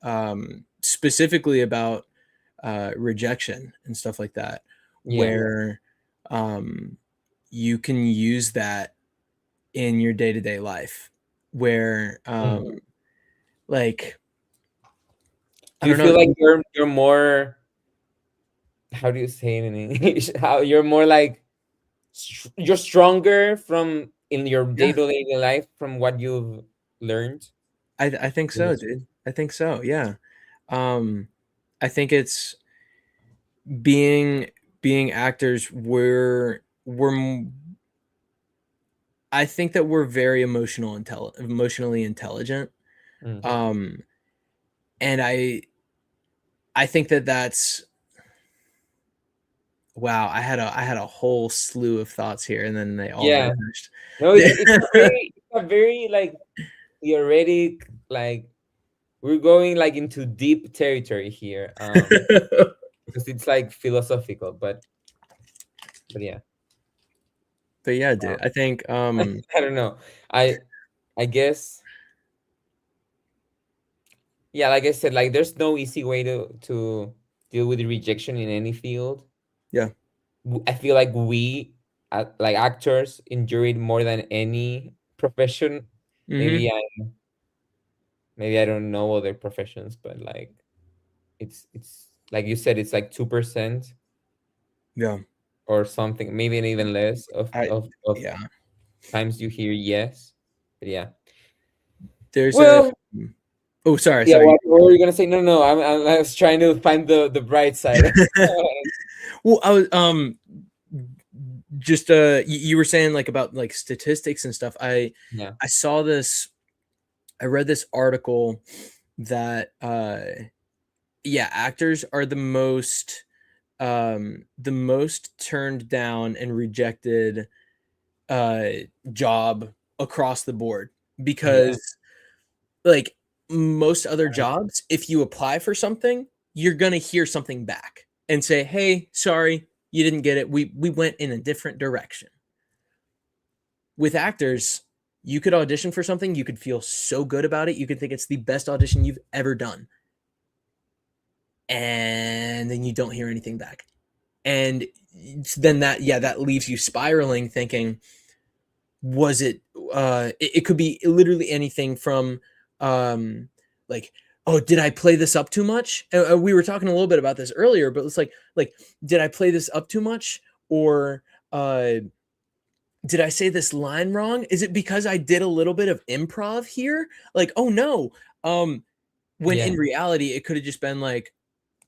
A: specifically about rejection and stuff like that,
B: Yeah.
A: where um, you can use that in your day-to-day life where like I
B: Do you
A: don't know.
B: feel like you're more, how do you say it in English? How you're more like you're stronger from in your
A: Yeah,
B: day-to-day life from what you've learned
A: I think
B: in
A: so,
B: this field?
A: dude. I think so. Yeah. Um, I think it's being actors. I think that we're very emotionally intelligent.
B: Mm.
A: Um, and I think that that's wow. I had a whole slew of thoughts here, and then they all
B: Yeah.
A: vanished.
B: No, it's a very like theoretic, like we're going like into deep territory here. Because it's like philosophical, but yeah.
A: But yeah, dude, I think
B: I don't know. I guess, yeah, like I said, like there's no easy way to deal with the rejection in any field.
A: yeah.
B: I feel like we, like actors, endure it more than any profession.
A: Hmm.
B: Maybe I don't know other professions, but like it's like you said, it's like 2%
A: Yeah.
B: or something, maybe even less
A: I
B: of
A: yeah.
B: times you hear yes. But yeah.
A: There's a
B: Well,
A: oh, sorry,
B: yeah.
A: sorry.
B: What were you gonna say? No, no. I was trying to find the bright side.
A: Well, I was just you were saying like about like statistics and stuff.
B: Yeah.
A: I saw this I read this article that yeah, actors are the most turned down and rejected uh job across the board
B: Yeah.
A: because like most other jobs, if you apply for something, you're gonna hear something back and say, "Hey, sorry, you didn't get it. We went in a different direction." With actors, you could audition for something, you could feel so good about it, you could think it's the best audition you've ever done, and then you don't hear anything back. And then that leaves you spiraling, thinking, was it could be literally anything from like, oh, did I play this up too much? We were talking a little bit about this earlier, but it's like did I play this up too much, or uh did I say this line wrong? Is it because I did a little bit of improv here? Like, oh no. um when
B: Yeah.
A: in reality it could have just been like,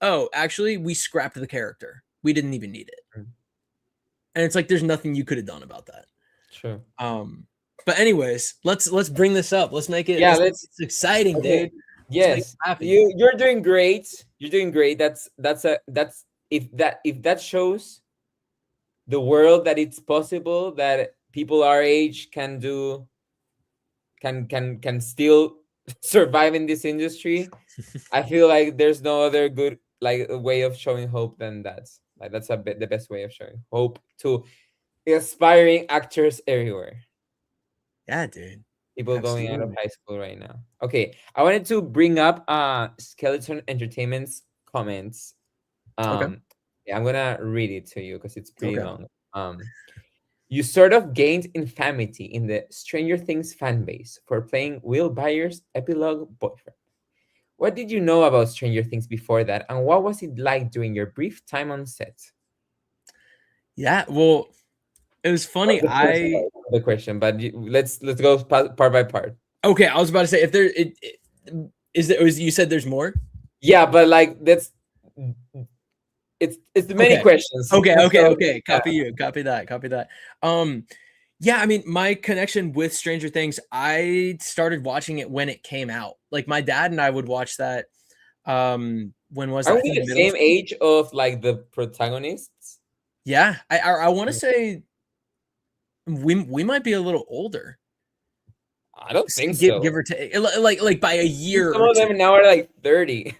A: oh, actually we scrapped the character, we didn't even need it.
B: Mm.
A: And it's like there's nothing you could have done about that.
B: Sure.
A: Um, but anyways, let's bring this up.
B: Yeah.
A: Let's make
B: Let's.
A: this exciting,
B: Okay.
A: dude. Let's make it
B: Yes.
A: happen.
B: You're doing great. You're doing great. That's if that shows the world that it's possible that people our age can do, can still survive in this industry. I feel like there's no other good like way of showing hope than that. Like that's a bit the best way of showing hope to aspiring actors everywhere.
A: Yeah, dude.
B: People going out of
A: Absolutely.
B: high school right now. Okay, I wanted to bring up Skeleton Entertainment's comments.
A: Okay.
B: Yeah, I'm gonna read it to you because it's pretty
A: Okay.
B: long. You sort of gained infamy in the Stranger Things fan base for playing Will Byers' epilogue boyfriend. What did you know about Stranger Things before that, and what was it like during your brief time on set?
A: Yeah. Well, it was
B: That's
A: funny.
B: the first part of the question, but let's go part by part.
A: Okay. I was about to say if there you said there's more.
B: Yeah, but like that's it's the many
A: Okay.
B: questions.
A: Okay. Okay.
B: So
A: Okay.
B: yeah.
A: Copy you. Copy that. Copy that. Um, yeah. I mean, my connection with Stranger Things, I started watching it when it came out. Like my dad and I would watch that. When was that? I
B: Aren't we
A: think
B: the
A: middle
B: same
A: school.
B: age of like the protagonists?
A: Yeah. I want to say we might be a little older.
B: I don't think
A: Give
B: so.
A: or take, like by a year
B: Some
A: or
B: of
A: two.
B: them now are like 30.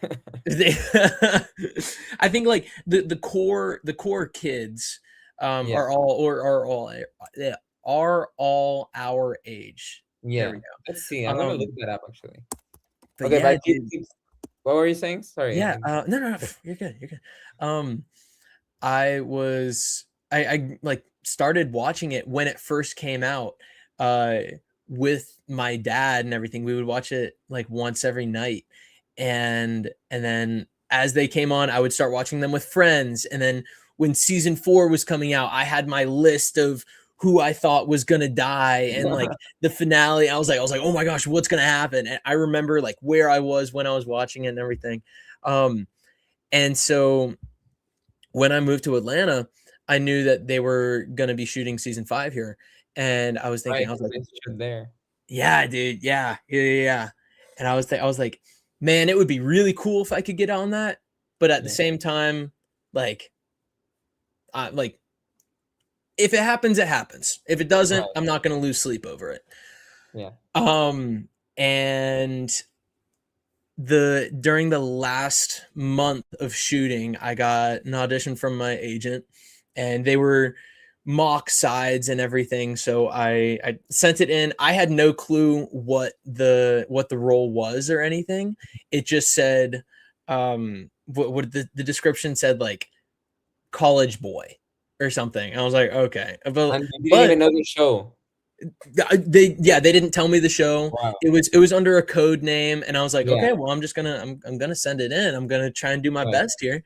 A: I think like the core kids
B: Yeah,
A: are all or are all our age. There
B: yeah.
A: we
B: Let's see.
A: go.
B: I'm gonna look that up actually.
A: But
B: Okay,
A: yeah,
B: but
A: dude.
B: what were you saying? Sorry.
A: Yeah. No, no, no. You're good. You're good. I was I like started watching it when it first came out uh, with my dad and everything. We would watch it like once every night, and then as they came on, I would start watching them with friends. And then when season 4 was coming out, I had my list of who I thought was gonna die, and like the finale, I was like, oh my gosh, what's gonna happen? And I remember like where I was when I was watching it and everything. And so when I moved to Atlanta, I knew that they were gonna be shooting season 5 here, and I was thinking,
B: Right,
A: I was like,
B: they should there.
A: yeah, dude, yeah. And I was like, man, it would be really cool if I could get on that, but at the
B: Yeah.
A: same time, like, like if it happens, it happens. If it doesn't,
B: Right.
A: I'm not gonna lose sleep over it.
B: Yeah.
A: And during the last month of shooting, I got an audition from my agent, and they were mock sides and everything. So I sent it in. I had no clue what the role was or anything. It just said what the description said, like college boy or something. I was like, okay.
B: And you didn't even know the show.
A: They didn't tell me the show.
B: Wow.
A: It was under a code name, and I was like,
B: Yeah.
A: okay, well, I'm gonna send it in. I'm gonna try and do my
B: Right.
A: best here.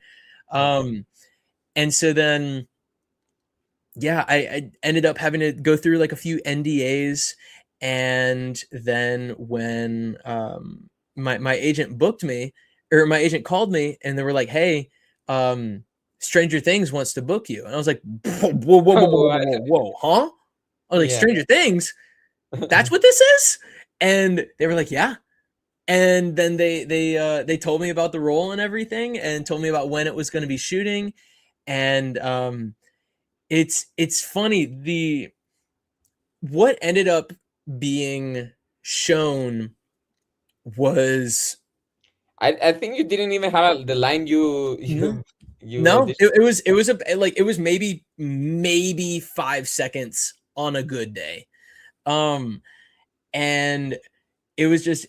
A: And so then I ended up having to go through like a few NDAs, and then when my agent booked me, or my agent called me, and they were like, hey, Stranger Things wants to book you. And I was like, whoa, huh? I was like,
B: Yeah.
A: Stranger Things? That's what this is? And they were like, yeah. And then they told me about the role and everything, and told me about when it was going to be shooting. And it's funny, what ended up being shown was,
B: I think you didn't even have the line you
A: no,
B: auditioned.
A: it was it was maybe 5 seconds on a good day. And it was just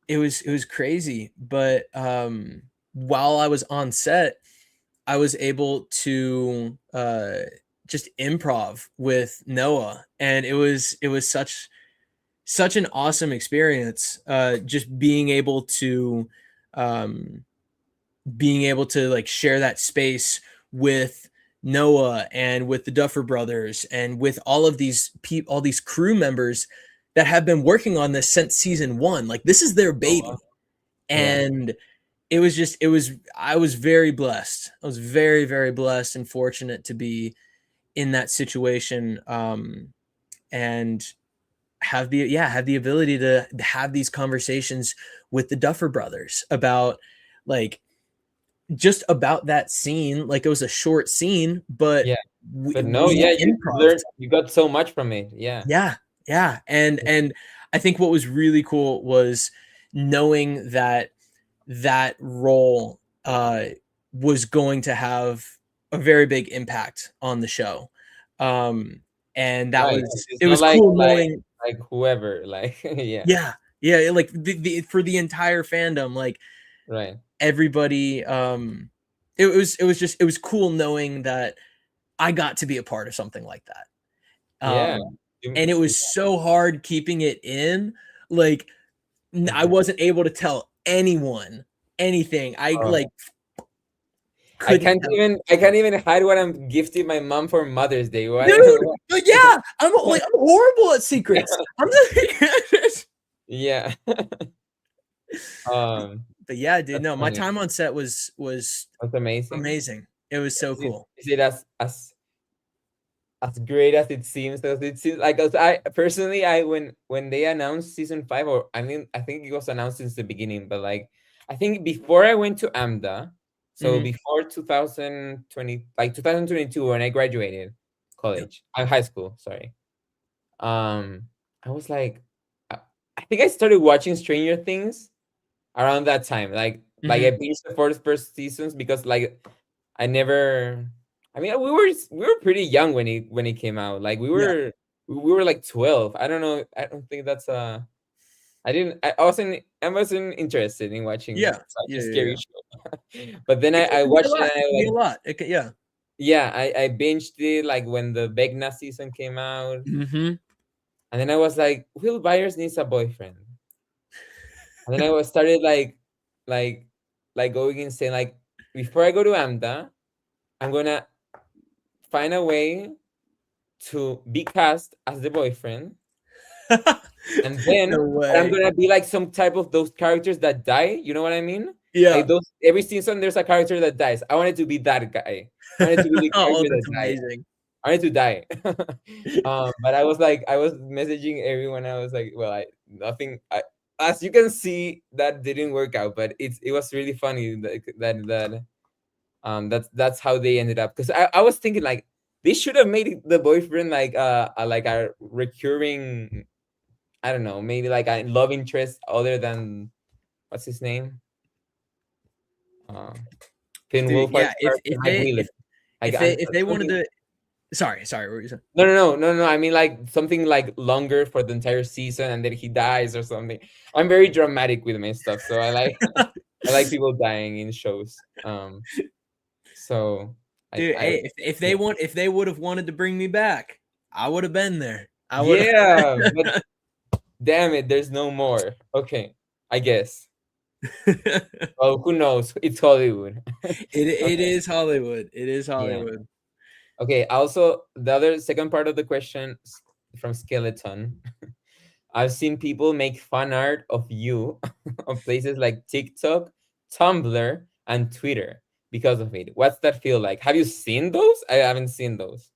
A: it was crazy. But while I was on set, I was able to just improv with Noah, and it was such an awesome experience. Just being able to like share that space with Noah and with the Duffer Brothers and with all of these all these crew members that have been working on this since season 1. Like, this is their baby.
B: wow.
A: And I was very blessed. I was very, very blessed and fortunate to be in that situation, and have the ability to have these conversations with the Duffer Brothers about, like, just about that scene. Like, it was a short scene, but
B: Yeah. But no,
A: we
B: yeah,
A: improved.
B: you got so much from it. Yeah.
A: Yeah. And I think what was really cool was knowing that that role was going to have a very big impact on the show. And that
B: Right.
A: was,
B: It's
A: it
B: not
A: was cool knowing.
B: like whoever, like yeah.
A: Yeah, like for the entire fandom, like
B: Right.
A: everybody, it was cool knowing that I got to be a part of something like that.
B: Yeah.
A: And it was so hard keeping it in. Like, I wasn't able to tell anyone anything. I like
B: I
A: couldn't
B: can't even hide what I'm gifting my mom for Mother's Day. What?
A: dude. But yeah, I'm horrible at secrets. I'm just
B: Yeah.
A: but yeah, dude.
B: That's
A: No, my
B: funny.
A: time on set was
B: That's amazing.
A: amazing. It was so cool.
B: Is it as great as it seems? Because it seems like, I personally, when they announced season 5, or I mean, I think it was announced since the beginning, but like, I think before I went to AMDA, so before 2020, like 2022, when I graduated college, high school, sorry. I was like, I think I started watching Stranger Things around that time. Like I binged the first seasons, because like I never. I mean, we were pretty young when it came out. Like we were like 12. I don't know. I don't think that's I wasn't interested in watching such a scary show. But then I watched it. And I
A: a lot.
B: Yeah, I binged it like when the Vecna season came out,
A: Mm-hmm.
B: and then I was like, Will Byers needs a boyfriend. And then I was started like like going insane. Like before I go to AMDA, I'm gonna find a way to be cast as the boyfriend, and then
A: No
B: I'm
A: way.
B: gonna be like some type of those characters that die. You know what I mean?
A: Yeah.
B: Like those every season there's a character that dies. I wanted to be that guy. I wanted to be the
A: Oh,
B: character that
A: that's
B: died.
A: amazing.
B: I wanted to die. But I was like, I was messaging everyone. I was like, well, I nothing. As you can see, that didn't work out, but it was really funny that's how they ended up. Because I was thinking like they should have made the boyfriend like a recurring, I don't know, maybe like a love interest other than what's his name, uh, Finn
A: Dude, yeah,
B: Wolfhard's character, Mike Wheeler. Like
A: if they wanted
B: something.
A: to, sorry, what were you saying?
B: No. I mean, like something like longer for the entire season, and then he dies or something. I'm very dramatic with my stuff, so I like I like people dying in shows. So
A: Dude,
B: I
A: hey,
B: yeah,
A: if they would have wanted to bring me back, I would have been there. I would.
B: yeah, but damn it, there's no more. Okay, I guess. Well, who knows? It's Hollywood.
A: It
B: Okay,
A: is Hollywood. It is
B: yeah.
A: Hollywood.
B: Okay. Also, the other second part of the question from Skeleton. I've seen people make fan art of you on places like TikTok, Tumblr, and Twitter because of it. What's that feel like? Have you seen those? I haven't seen those.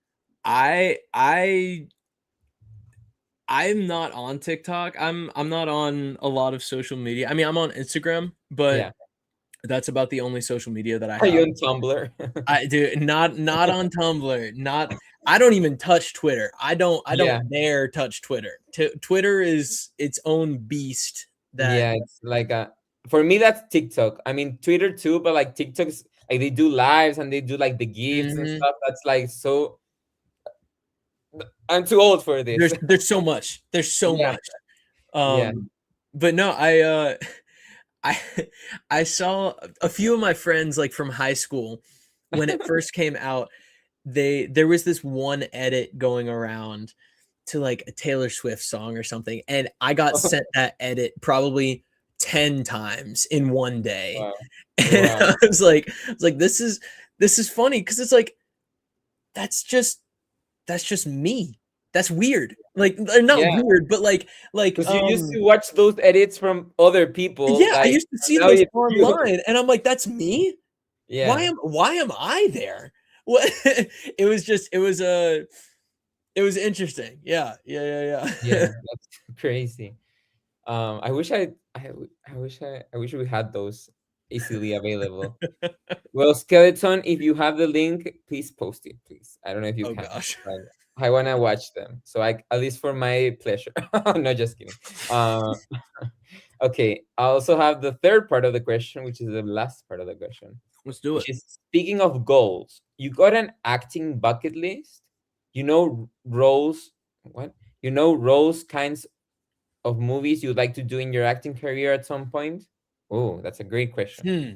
A: I I I'm not on TikTok. I'm not on a lot of social media. I mean, I'm on Instagram, but
B: Yeah.
A: that's about the only social media that I
B: Are you
A: have.
B: on Tumblr?
A: I do not on Tumblr. Not I don't even touch Twitter. I
B: Yeah.
A: don't dare touch Twitter. Twitter is its own beast that
B: Yeah. It's like for me, that's TikTok. I mean, Twitter too, but like TikTok's like they do lives and they do like the gifts and
A: mhm.
B: stuff. That's like so. I'm too old for this.
A: There's so much. There's so
B: Yeah.
A: much.
B: Yeah.
A: But no, I I saw a few of my friends like from high school when it first came out. There was this one edit going around to like a Taylor Swift song or something, and I got sent that edit probably 10 times in one day.
B: Wow.
A: And
B: Wow.
A: I was like, this is funny because it's like that's just that's just me. That's weird. Like they're not
B: Yeah.
A: weird, but like
B: Because you used to watch those edits from other people,
A: yeah, I
B: like
A: used to see
B: now
A: those
B: it's you.
A: online, and I'm like, that's me.
B: Yeah.
A: Why am I there? What? It was just it was interesting. Yeah.
B: Yeah, that's crazy. I wish I wish we had those easily available. Well, Skeleton, if you have the link, please post it, please. I don't know if you
A: Oh
B: can,
A: gosh.
B: but I wanna watch them. So I at least for my pleasure. No, just kidding. Okay. I also have the third part of the question, which is the last part of the question,
A: Let's do it.
B: which is speaking of goals, you got an acting bucket list? You know roles what? You know roles kinds of movies you'd like to do in your acting career at some point? Oh, that's a great question.
A: Hmm.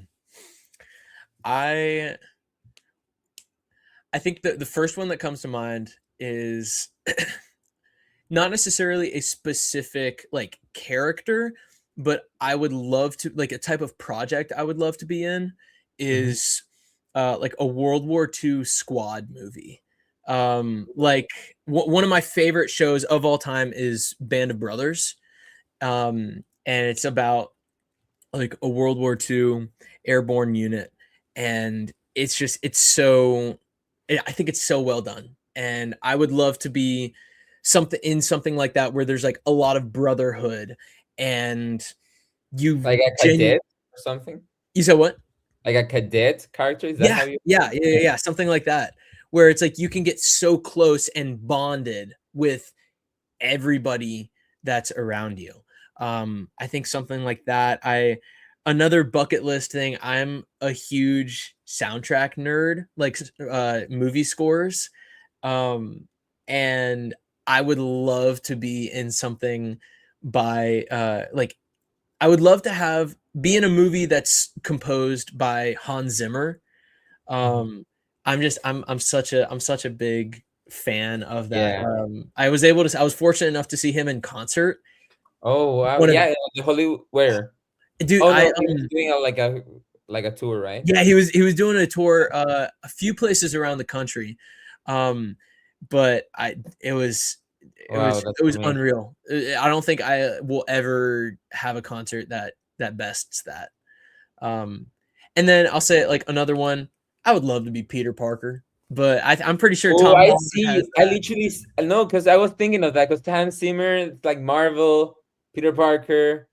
A: I I think that the first one that comes to mind is not necessarily a specific like character, but I would love to like a type of project I would love to be in
B: Mhm.
A: is like a World War II squad movie. Like one of my favorite shows of all time is Band of Brothers. And it's about like a World War II airborne unit, and it's just I think it's so well done, and I would love to be something like that where there's like a lot of brotherhood, and you
B: Like a
A: genu
B: cadet or something?
A: you said what?
B: Like a cadet character? Is that
A: Yeah,
B: how you
A: yeah, something like that, where it's like you can get so close and bonded with everybody that's around you. I think something like that. Another bucket list thing. I'm a huge soundtrack nerd, like movie scores, um, and I would love to be in something by like I would love to have be in a movie that's composed by Hans Zimmer,
B: Mhm.
A: um, I'm such a big fan of that.
B: Yeah.
A: I was fortunate enough to see him in concert.
B: Oh wow.
A: One of
B: Yeah, the Hollywood where?
A: dude,
B: Oh
A: I
B: no, he was doing like a tour, right?
A: yeah, he was doing a tour a few places around the country. Um but I
B: Wow, that's
A: it was
B: amazing.
A: unreal. I don't think I will ever have a concert that bests that. Um and then I'll say like another one, I would love to be Peter Parker, but I'm pretty sure
B: Oh,
A: Tom
B: I
A: Holland
B: see you.
A: has
B: I
A: that.
B: literally no, because I was thinking of that because Hans Zimmer, it's like Marvel, Peter Parker.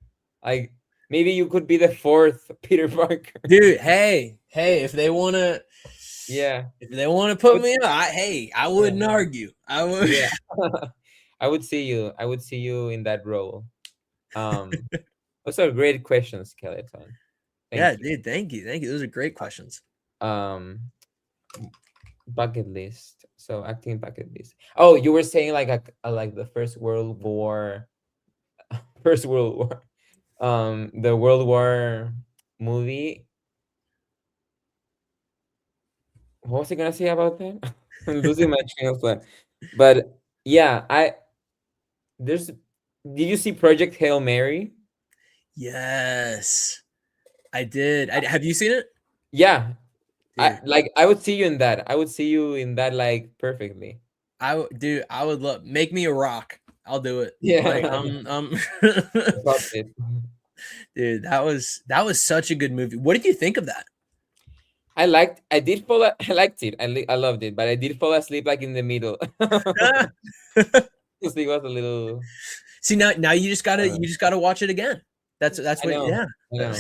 B: Like maybe you could be the fourth Peter Parker.
A: Dude, hey,
B: Yeah.
A: if they want to
B: I
A: put
B: would,
A: me on, hey, I
B: yeah.
A: wouldn't argue. I would.
B: Yeah. I would see you. I would see you in that role. Um, those are great questions, Skeleton.
A: Yeah,
B: Thank you.
A: dude, thank you. Those are great questions.
B: Um, bucket list. So acting bucket list. Oh, you were saying like like the First World War, First World War, the World War movie. What was I gonna say about that? I'm losing my train of thought. But yeah, there's. Did you see Project Hail Mary?
A: Yes, I did. Have you seen it,
B: Yeah,
A: dude?
B: I would see you in that. I would see you in that like perfectly.
A: Dude, I would love make me a rock. I'll do it. Like
B: Yeah, got it.
A: dude, that was such a good movie. What did you think of that?
B: I did I liked it. I loved it, but I did fall asleep like in the middle. Because it was a little.
A: See now
B: Uh,
A: you just gotta watch it again. That's
B: I
A: what
B: know,
A: yeah.
B: I know.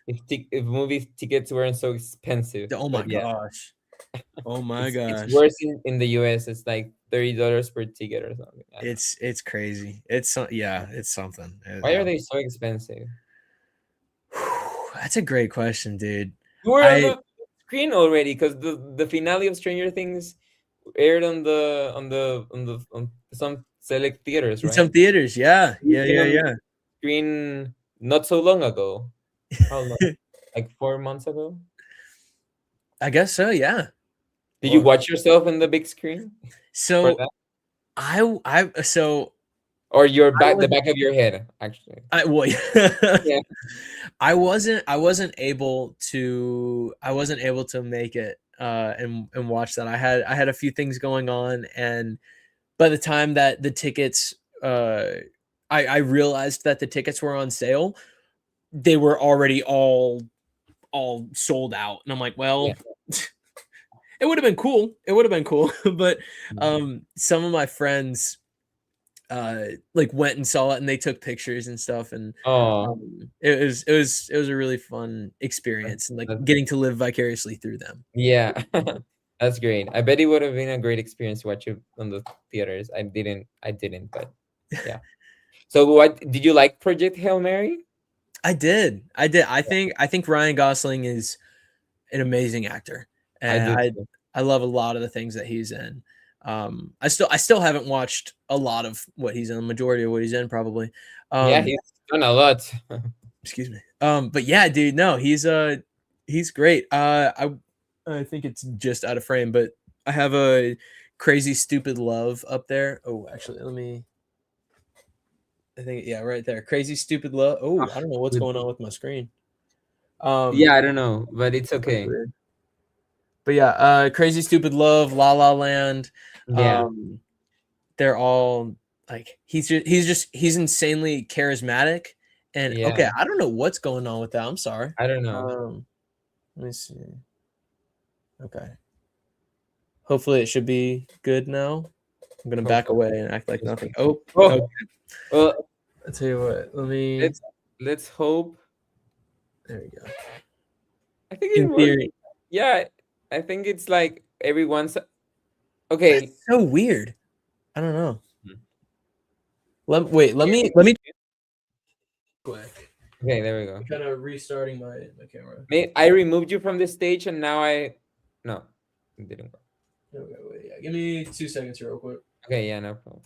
B: If movie tickets weren't so expensive,
A: Oh my
B: but yeah,
A: gosh. Oh my
B: it's
A: gosh.
B: worse in the US. It's like $30 per ticket or something. I don't know.
A: It's crazy. Yeah, it's something.
B: Why are they so expensive?
A: That's a great question, dude.
B: You were on
A: I
B: the screen already because the finale of Stranger Things aired on some select theaters,
A: in some
B: right?
A: theaters, yeah.
B: You've been on the
A: Yeah.
B: screen not so long ago. How long? Like 4 months ago?
A: I guess so, yeah.
B: Did you
A: Well,
B: watch yourself in the big screen for
A: so
B: that?
A: so
B: Or your
A: I
B: back, the
A: was
B: back of your head, actually?
A: I well,
B: Yeah.
A: I wasn't able to make it and watch that. I had a few things going on, and by the time that the tickets I realized that the tickets were on sale, they were already all sold out. And I'm like,
B: Yeah.
A: well, it would have been cool. It would have been cool. But
B: Mhm.
A: some of my friends like went and saw it and they took pictures and stuff, and
B: Oh,
A: it was a really fun
B: that,
A: experience, and like
B: that,
A: getting to live vicariously through them.
B: yeah. That's great. I bet it would have been a great experience to watch it on the theaters. I didn't, but yeah. So what did you like Project Hail Mary?
A: I did. I think Ryan Gosling is an amazing actor,
B: I
A: and
B: do too.
A: I love a lot of the things that he's in. I still haven't watched a lot of what he's in, the majority of what he's in probably.
B: Yeah,
A: Um,
B: he's done a lot.
A: excuse me. But yeah, dude, no, he's great. I think it's just out of frame, but I have a Crazy Stupid Love up there. Oh, actually, let me. I think yeah, right there. Crazy Stupid Love. Oh, I don't know what's
B: Good.
A: going on with my screen.
B: Yeah, I don't know, but it's
A: That's
B: okay.
A: weird. But yeah, Crazy Stupid Love, La La Land.
B: Yeah,
A: Um, they're all like he's insanely charismatic. And okay,
B: yeah.
A: I don't know what's going on with that. I'm sorry.
B: I don't know.
A: Um, let me see. Okay. Hopefully it should be good now. I'm gonna back
B: Hopefully.
A: away and act like nothing. Oh, okay.
B: Oh, well,
A: I'll tell you what. Let me.
B: let's hope.
A: There we go.
B: I think it
A: In
B: worked.
A: theory,
B: Yeah, I think it's like everyone's
A: that's
B: okay.
A: so weird. I don't know.
B: Hmm.
A: Let me quick.
B: Okay, there we go.
A: Kind of restarting my camera.
B: I removed you from the stage, and now no, it didn't work.
A: Okay, wait, yeah. Give me 2 seconds here, real quick.
B: Okay, yeah, no problem.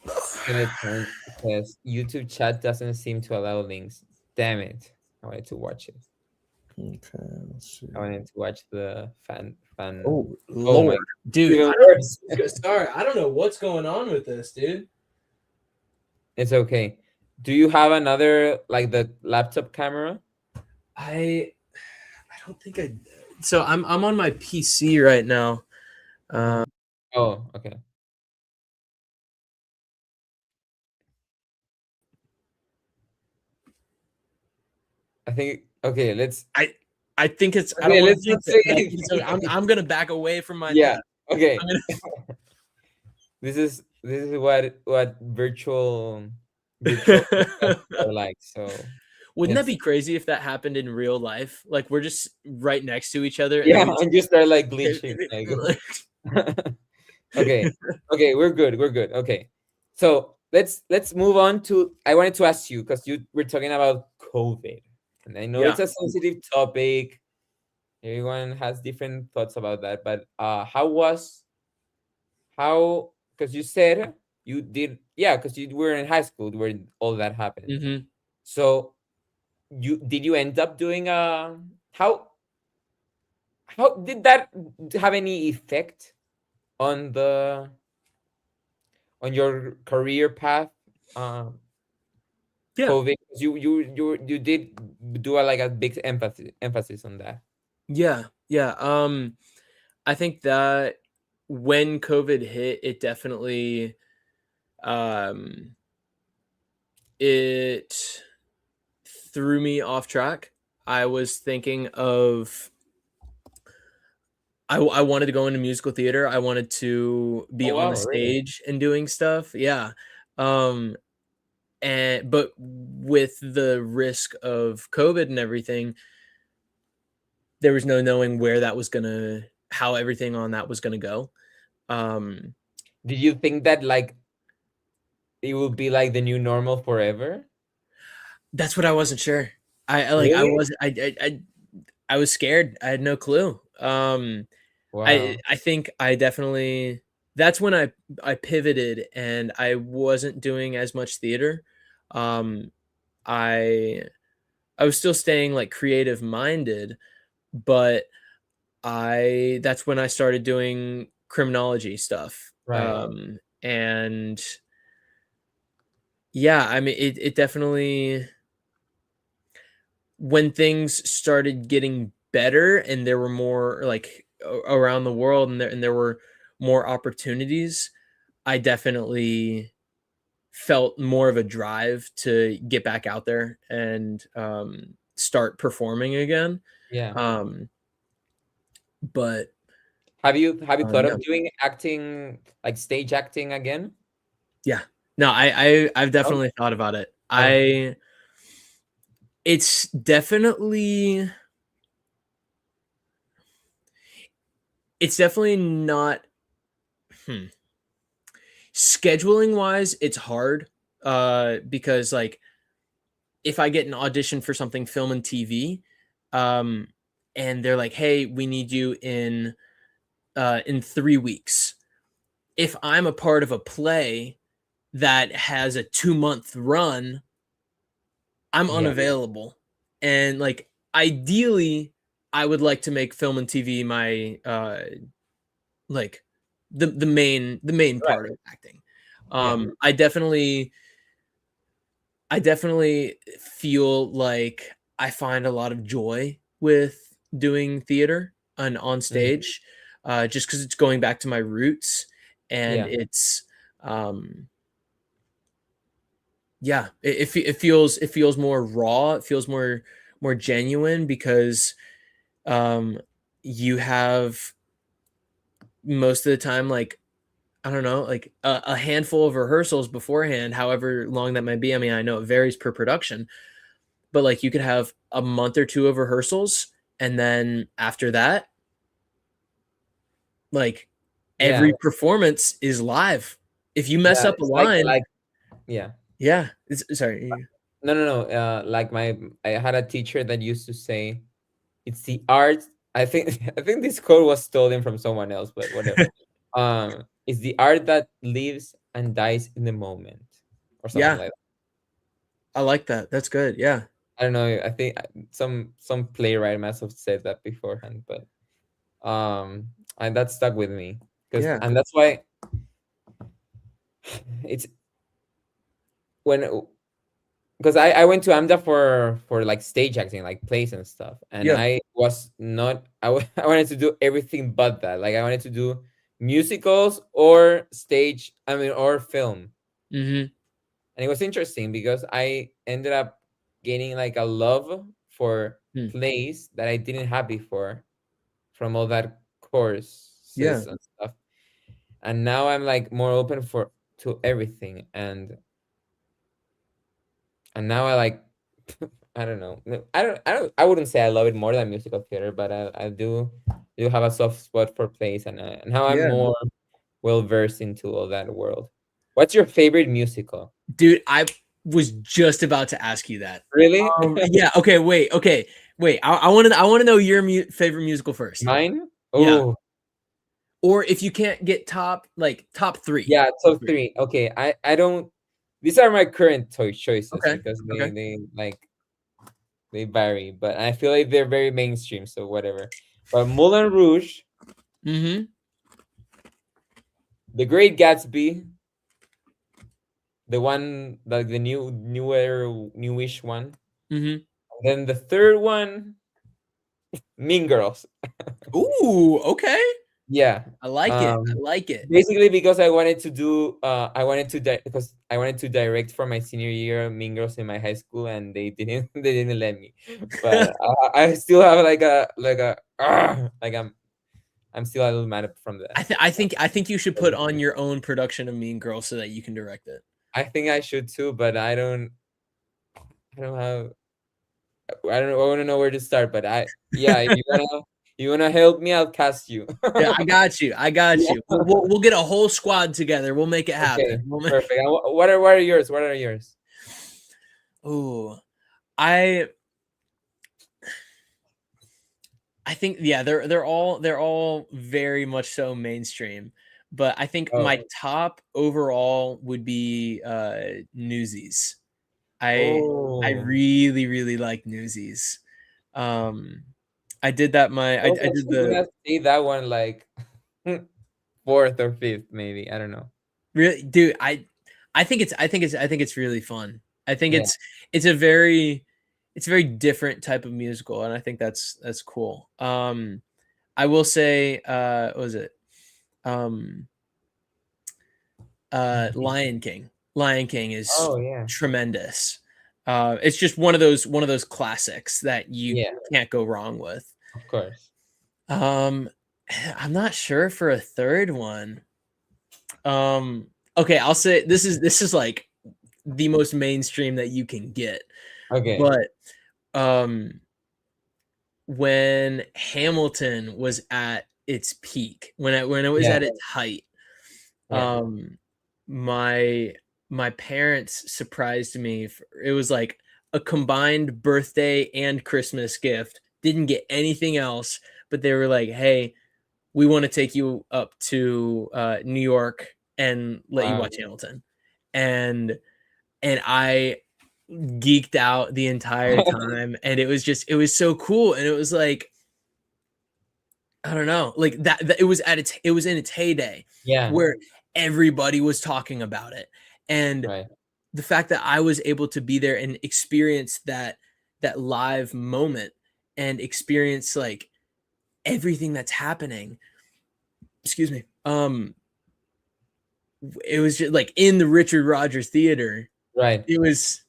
B: Skeleton says YouTube chat doesn't seem to allow links. Damn it. I wanted to watch it.
A: Okay, let's see.
B: I wanted to watch the fan.
A: Oh
B: Oh my,
A: Lord, dude!
B: even worse.
A: Sorry, I don't know what's going on with this, dude.
B: It's okay. Do you have another, like the laptop camera?
A: I don't think I. So I'm on my PC right now.
B: Oh, okay. I think okay.
A: I think it's. I don't
B: Okay,
A: want
B: let's
A: to
B: not
A: jinx it,
B: say
A: but
B: anything.
A: I'm gonna back away from my
B: Yeah.
A: desk.
B: Okay.
A: I'm gonna.
B: This is what virtual podcasts are like. So
A: Wouldn't that
B: it's
A: be crazy if that happened in real life? Like we're just right next to each other, and then
B: yeah,
A: we
B: and you start like glitching. Like okay, okay, we're good. We're good. Okay, so let's move on to. I wanted to ask you because you were talking about COVID, and I know
A: yeah.
B: it's a sensitive topic. Everyone has different thoughts about that, but how because you said you did, yeah, because you were in high school where all that happened.
A: Mm-hmm.
B: So you end up doing how did that have any effect on the on your career path?
A: Yeah.
B: COVID, 'cause you did do like a big emphasis on that.
A: Yeah. Yeah. I think that when COVID hit, it definitely um it threw me off track. I was thinking of I wanted to go into musical theater. I wanted to be
B: Oh
A: on the
B: wow, really?
A: stage and doing stuff. Yeah. Um and but with the risk of COVID and everything, there was no knowing where that was gonna how everything on that was gonna go. Um
B: Did you think that like it would be like the new normal forever?
A: that's what I wasn't sure. I
B: Really?
A: was I was scared. I had no clue.
B: Wow.
A: I think I definitely that's when I pivoted and I wasn't doing as much theater. Um, I I was still staying like creative minded, but I that's when I started doing criminology stuff.
B: Right.
A: And yeah, I mean it definitely when things started getting better and there were more like around the world and there were more opportunities, I definitely felt more of a drive to get back out there and start performing again.
B: Yeah.
A: Um, but
B: Have you thought
A: yeah,
B: of doing acting, like stage acting again?
A: yeah, no, I've
B: No?
A: definitely thought about it.
B: Oh,
A: It's definitely it's definitely not. Hmm. Scheduling wise, it's hard because like if I get an audition for something film and TV, um, and they're like, "Hey, we need you in 3 weeks." If I'm a part of a play that has a 2 month run, I'm
B: yeah.
A: unavailable. And like ideally, I would like to make film and TV my like the main
B: Right.
A: part of acting.
B: Yeah.
A: Um, I definitely I definitely feel like I find a lot of joy with doing theater and on
B: Mhm.
A: stage, just because it's going back to my roots and
B: Yeah.
A: it's, um, yeah, it feels more raw. It feels more genuine because you have most of the time like I don't know, like a handful of rehearsals beforehand, however long that might be. I mean, I know it varies per production, but like you could have a month or two of rehearsals and then after that like
B: Yeah.
A: every performance is live. If you mess
B: Yeah.
A: up a
B: It's like
A: line,
B: yeah.
A: yeah, sorry.
B: No, no, no. Like I had a teacher that used to say, "It's the art." I think I think this quote was stolen from someone else, but whatever. It's the art that lives and dies in the moment, or something
A: Yeah,
B: like
A: I like that. That's good. Yeah.
B: I don't know. I think some playwright must have said that beforehand, but and that stuck with me because,
A: Yeah.
B: and that's why it's when, because I went to AMDA for like stage acting, like plays and stuff, and
A: Yeah.
B: I was not I wanted to do everything but that. Like I wanted to do musicals or stage, I mean, or film.
A: Mm-hmm.
B: And it was interesting because I ended up gaining like a love for
A: Hmm.
B: plays that I didn't have before from all that
A: Yeah.
B: courses and stuff. And now I'm like more open for to everything, and now I like I don't know. I wouldn't say I love it more than musical theater, but I do have a soft spot for plays, and how I'm
A: Yeah.
B: more well versed into all that world. What's your favorite musical?
A: Dude, I was just about to ask you that.
B: Really?
A: Yeah. Okay. Wait. Okay. Wait. I want to know your favorite musical first.
B: Mine?
A: Yeah.
B: Oh,
A: Or if you can't get top three.
B: yeah,
A: Top
B: top
A: three.
B: three. Okay, I don't. These are my current choices
A: Okay.
B: because
A: Okay.
B: they like they vary, but I feel like they're very mainstream, so whatever. But Moulin Rouge,
A: Mm-hmm.
B: The Great Gatsby, the one like the newish one.
A: Mm-hmm.
B: Then the third one, Mean Girls.
A: Ooh. Okay.
B: Yeah.
A: I like it. I
B: Um,
A: like it.
B: Basically because I wanted to do I wanted to because I wanted to direct for my senior year Mean Girls in my high school, and they didn't they didn't let me. But I still have like a like I'm still a little mad from that.
A: I think you should put on your own production of Mean Girls so that you can direct it.
B: I think I should too, but I don't have I don't know. I want to know where to start, but yeah, if you wanna help me, I'll cast you.
A: Yeah, I got you. I got
B: Yeah.
A: you. We'll get a whole squad together. We'll make it happen.
B: Okay, perfect. And what are yours? What are yours?
A: Ooh, I I think yeah, they're all very much so mainstream, but I think
B: Oh,
A: my top overall would be Newsies. I
B: oh,
A: really really like Newsies. Um, I did that.
B: I was
A: I did
B: actually
A: the
B: gonna say that one like fourth or fifth, maybe. I don't know.
A: really dude. I think it's really fun. I think
B: Yeah.
A: it's a very different type of musical, and I think that's cool. I will say, what was it? Um, Lion King. Lion King is
B: Oh yeah,
A: tremendous. It's just one of those classics that you
B: yeah,
A: can't go wrong with.
B: of course.
A: Um, I'm not sure for a third one. Um, okay, I'll say this is like the most mainstream that you can get.
B: Okay.
A: But um when Hamilton was at its peak, when it was
B: Yeah,
A: at its height,
B: yeah.
A: um my my parents surprised me it was like a combined birthday and Christmas gift. Didn't get anything else, but they were like, "Hey, we want to take you up to New York and let you
B: Wow.
A: watch Hamilton." And I geeked out the entire time, and it was so cool, and it was like, I don't know, like that it was in its heyday
B: Yeah.
A: where everybody was talking about it. And
B: Right.
A: the fact that I was able to be there and experience that live moment and experience like everything that's happening. Excuse me. It was just like in the Richard Rogers Theater.
B: Right.
A: It was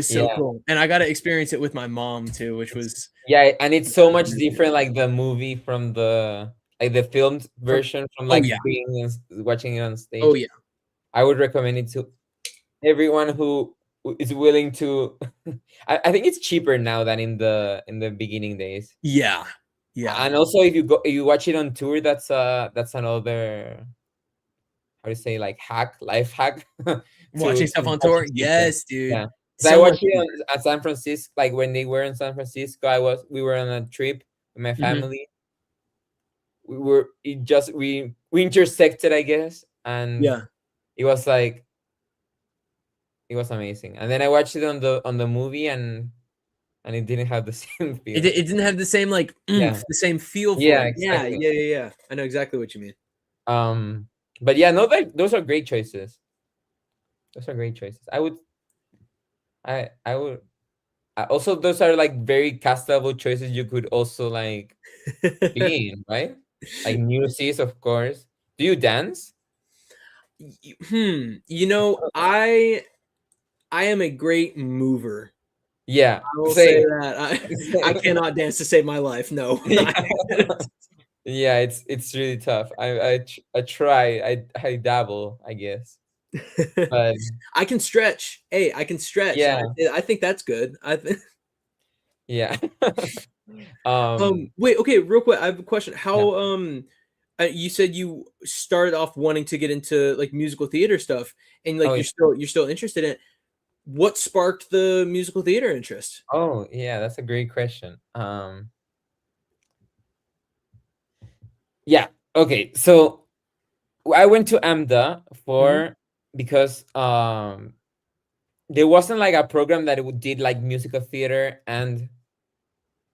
A: so
B: Yeah.
A: cool. And I got to experience it with my mom too, which
B: It's
A: was
B: yeah, and it's so much different, like the movie from the like the filmed
A: from
B: version from
A: oh
B: like
A: yeah.
B: being watching it on
A: Oh
B: stage.
A: yeah.
B: I would recommend it to everyone who is willing to. I think it's cheaper now than in the beginning days.
A: Yeah. Yeah.
B: And also, if you watch it on tour, that's another, how to say, like hack, life hack
A: Watching
B: to
A: stuff on
B: watch
A: tour.
B: it cheaper.
A: Yes, dude.
B: Yeah, because I
A: So much
B: watched it
A: cheaper.
B: on, at San Francisco. Like when they were in San Francisco, we were on a trip with my
A: Mhm.
B: family. We intersected, I guess, and
A: Yeah.
B: it was like it was amazing. And then I watched it on the movie, and and it didn't have the same
A: It,
B: feel.
A: it didn't have the same like
B: Yeah,
A: the same feel for
B: yeah,
A: it. Yeah,
B: exactly.
A: yeah, yeah, yeah. I know exactly what you mean.
B: But yeah, no, those are great choices. Those are great choices. I would also, those are like very castable choices you could also like be in, right? Like Newsies, of course. Do you dance?
A: You know, I am a great mover.
B: Yeah,
A: I will say
B: same.
A: that. I cannot dance to save my life. No.
B: Yeah. Yeah, it's really tough. I try. I dabble, I guess. But
A: I can stretch. Hey, I can stretch.
B: yeah,
A: I think that's good. I think.
B: yeah. Um,
A: Wait. Okay. Real quick, I have a question.
B: yeah.
A: How you said you started off wanting to get into like musical theater stuff, and
B: Oh,
A: like
B: yeah.
A: you're still interested in it. What sparked the musical theater interest?
B: Oh, yeah, that's a great question. Yeah. Okay. So I went to AMDA
A: Hmm.
B: for because there wasn't like a program that did like musical theater and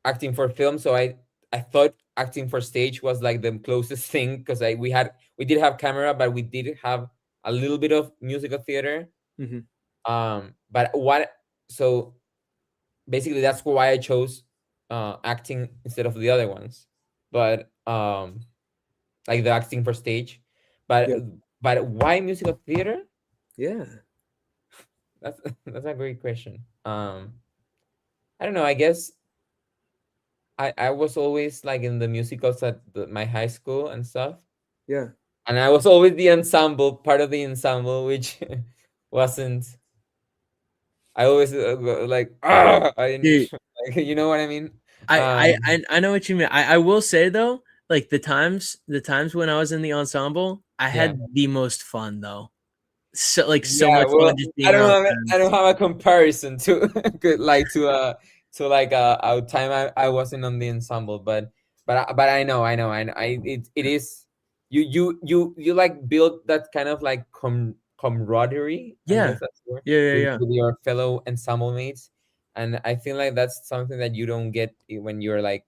B: acting for film. So I thought acting for stage was like the closest thing because we did have camera, but we did have a little bit of musical theater.
A: Hmm.
B: But what so basically that's why I chose acting instead of the other ones. But like the acting for stage. But
A: Yeah.
B: why musical theater?
A: Yeah.
B: That's that's a great question. I don't know. I guess I was always like in the musicals at my high school and stuff,
A: Yeah.
B: and I was always the ensemble part of the ensemble, which wasn't. I always like
A: Dude,
B: like, you know what I mean.
A: I I
B: Um,
A: I I know what you mean. I will say though, like the times when I was in the ensemble, I
B: yeah,
A: had the most fun though. So
B: yeah.
A: much fun
B: Well,
A: just being around
B: I
A: friends.
B: don't have a comparison to like to like a time I wasn't on the ensemble, but but it is you like build that kind of like camaraderie, I
A: Yeah.
B: guess that's the word,
A: Yeah, yeah, yeah.
B: with your fellow ensemble mates, and I feel like that's something that you don't get when you're like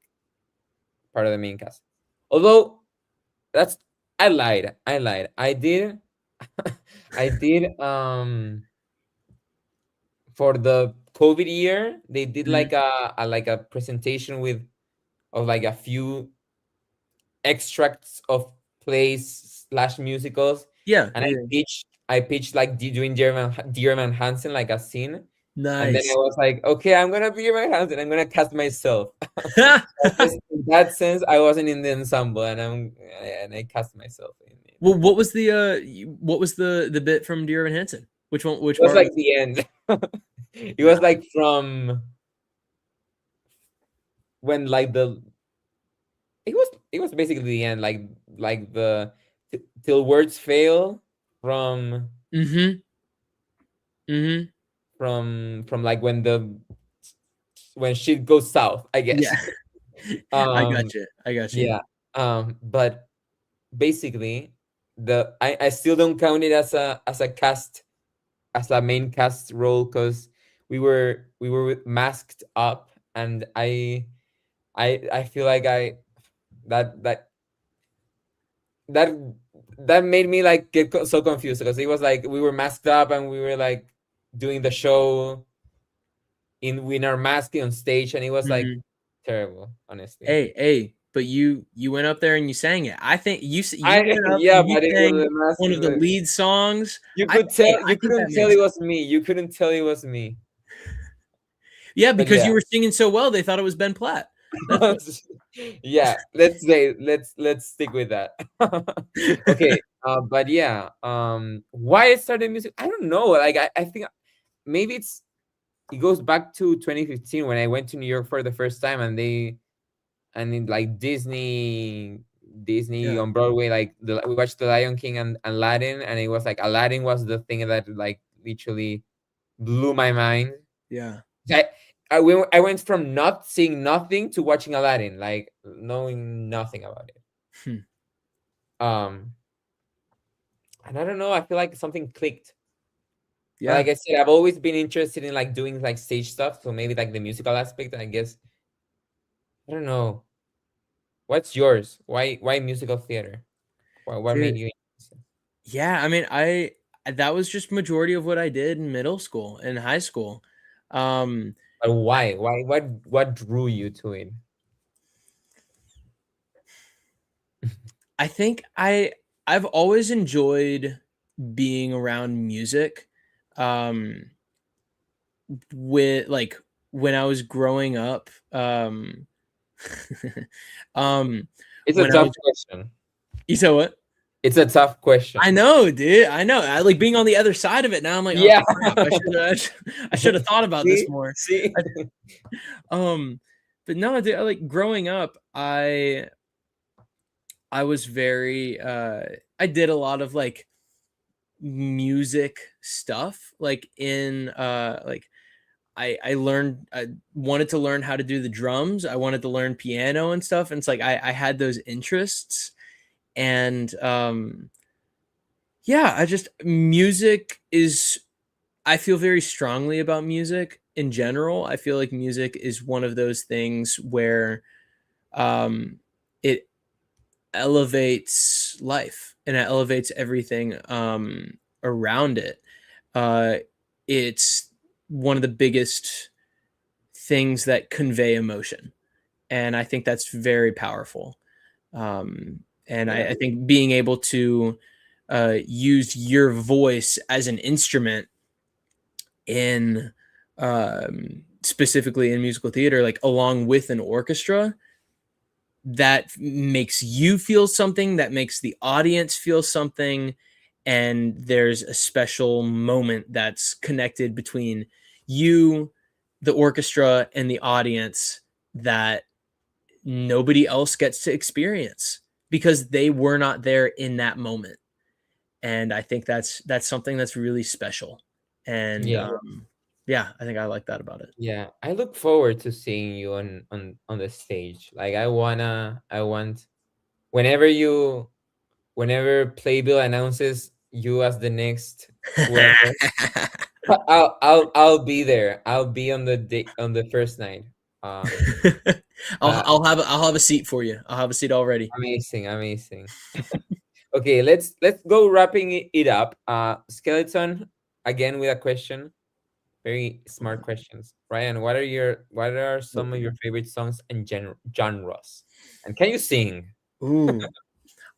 B: part of the main cast. Although that's I lied. I did I did for the COVID year, they did
A: Mhm.
B: like a presentation with of like a few extracts of plays slash musicals,
A: Yeah,
B: and
A: yeah.
B: I pitched like doing Dearman Hansen like a scene, and then I
A: Nice.
B: was like, okay, I'm gonna be Dearman Hansen. I'm gonna cast myself. So I guess in that sense, I wasn't in the ensemble, and I cast myself in
A: Well,
B: that.
A: what was the bit from Dear Evan Hansen? Which one? Which
B: It was
A: part
B: like
A: was?
B: the end. It
A: Nah.
B: was like from when like the it was basically the end, like the till words fail from
A: Mm-hmm. Mm-hmm.
B: from like when shit goes south, I
A: Yeah.
B: guess.
A: I got
B: um
A: you. I got you.
B: yeah. But basically I still don't count it as a cast, as a main cast role, because we were masked up, and I feel like I that that that that made me like get so confused, because it was like we were masked up and we were like doing the show in our mask on stage, and it was like
A: Hmm.
B: terrible, honestly.
A: Hey, but you went up there and you sang it. I think you
B: I
A: went up
B: yeah,
A: and you
B: but it was
A: sang
B: the mask.
A: one of the lead songs.
B: You could
A: Hey,
B: tell,
A: I
B: you
A: think that
B: couldn't tell
A: makes
B: it
A: sense.
B: was me. You couldn't tell it was me.
A: Yeah,
B: But
A: because
B: yeah.
A: you were singing so well, they thought it was Ben Platt. That's what.
B: Yeah, let's stick with that. Okay, but yeah, why I started music, I don't know. Like I think maybe it goes back to 2015 when I went to New York for the first time, and in like Disney
A: Yeah,
B: on Broadway, like we watched The Lion King and Aladdin, and it was like Aladdin was the thing that like literally blew my mind.
A: yeah.
B: I I went from not seeing nothing to watching Aladdin, like knowing nothing about it.
A: Hmm.
B: Um, and I don't know. I feel like something clicked.
A: Yeah.
B: Like I said, I've always been interested in like doing like stage stuff. So maybe like the musical aspect, I guess. I don't know. What's yours? Why musical theater? What
A: Dude,
B: made you interested?
A: yeah, I mean, that was just majority of what I did in middle school and high school. Um,
B: But why? What drew you to it?
A: I think I've always enjoyed being around music. Um, with like when I was growing up, um,
B: It's a
A: when I
B: tough
A: was,
B: question.
A: you said what?
B: It's a tough
A: I
B: question.
A: know, dude. I know. I like being on the other side of it now. I'm like, oh
B: Yeah.
A: crap! I should have thought about this
B: See?
A: more.
B: See?
A: I, um, but no, dude, like growing up, I was very I did a lot of like music stuff, like in like I learned I wanted to learn how to do the drums. I wanted to learn piano and stuff. And it's like I had those interests. And yeah, I just music is I feel very strongly about music in general. I feel like music is one of those things where it elevates life and it elevates everything around it. Uh, it's one of the biggest things that convey emotion, and I think that's very powerful. And
B: Yeah.
A: I think being able to use your voice as an instrument in specifically in musical theater, like along with an orchestra, that makes you feel something, that makes the audience feel something, and there's a special moment that's connected between you, the orchestra, and the audience that nobody else gets to experience because they were not there in that moment. And I think that's something that's really special. And
B: Yeah.
A: yeah, I think I like that about it.
B: Yeah. I look forward to seeing you on the stage. Like I want whenever whenever Playbill announces you as the next whoever, I'll be there. I'll be on the day on the first night. Um uh
A: I'll have a seat for you. I'll have a seat already.
B: Amazing, amazing. Okay, let's go wrapping it up. Skeleton, again with a question. Very smart questions. Ryan, what are some of your favorite songs and genres? And can you sing?
A: Ooh.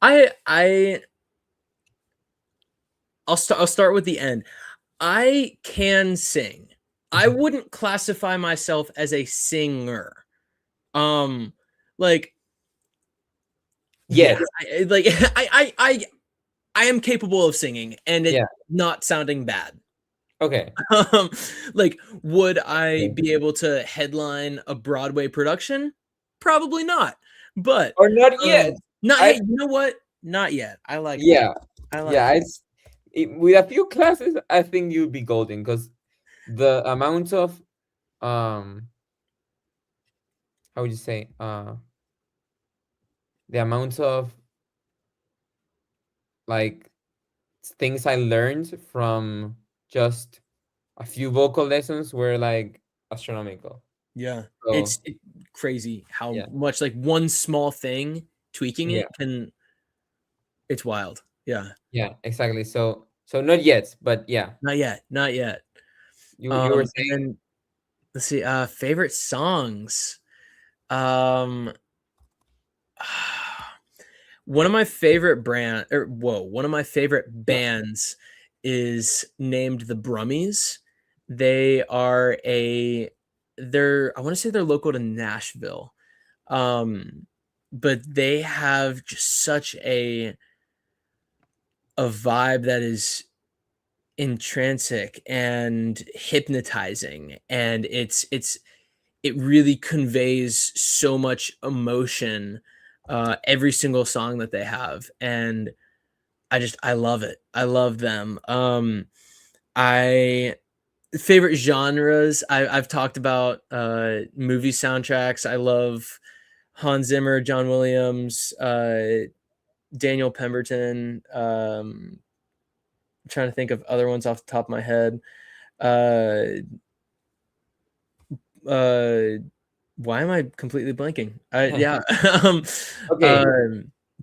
A: I I'll start with the end. I can sing. I wouldn't classify myself as a singer. Um like yeah,
B: Yes.
A: like I am capable of singing and it
B: Yeah.
A: not sounding bad.
B: Okay.
A: Um, like, would I
B: Okay.
A: be able to headline a Broadway production? Probably not. But
B: Or not yet.
A: not
B: I
A: yet. You know what? Not yet. I like that.
B: Yeah.
A: I like
B: Yeah.
A: that.
B: With a few classes, I think you'll be golden because the amount of how would you say the amount of like things I learned from just a few vocal lessons were like astronomical.
A: Yeah.
B: So
A: Crazy how
B: yeah,
A: much like one small thing tweaking
B: yeah,
A: it can it's wild. Yeah.
B: yeah, exactly. So not yet, but yeah,
A: Not yet. Not yet.
B: you were
A: And
B: saying.
A: then let's see, favorite songs. Um One of my favorite one of my favorite
B: Yeah.
A: bands is named the Brummies. They are I want to say they're local to Nashville. Um, but they have just such a vibe that is intrinsic and hypnotizing, and it really conveys so much emotion every single song that they have, and I love it. I love them. I favorite genres. I've talked about movie soundtracks. I love Hans Zimmer, John Williams, Daniel Pemberton. trying to think of other ones off the top of my head. Uh, why am I completely blanking? Yeah.
B: Okay.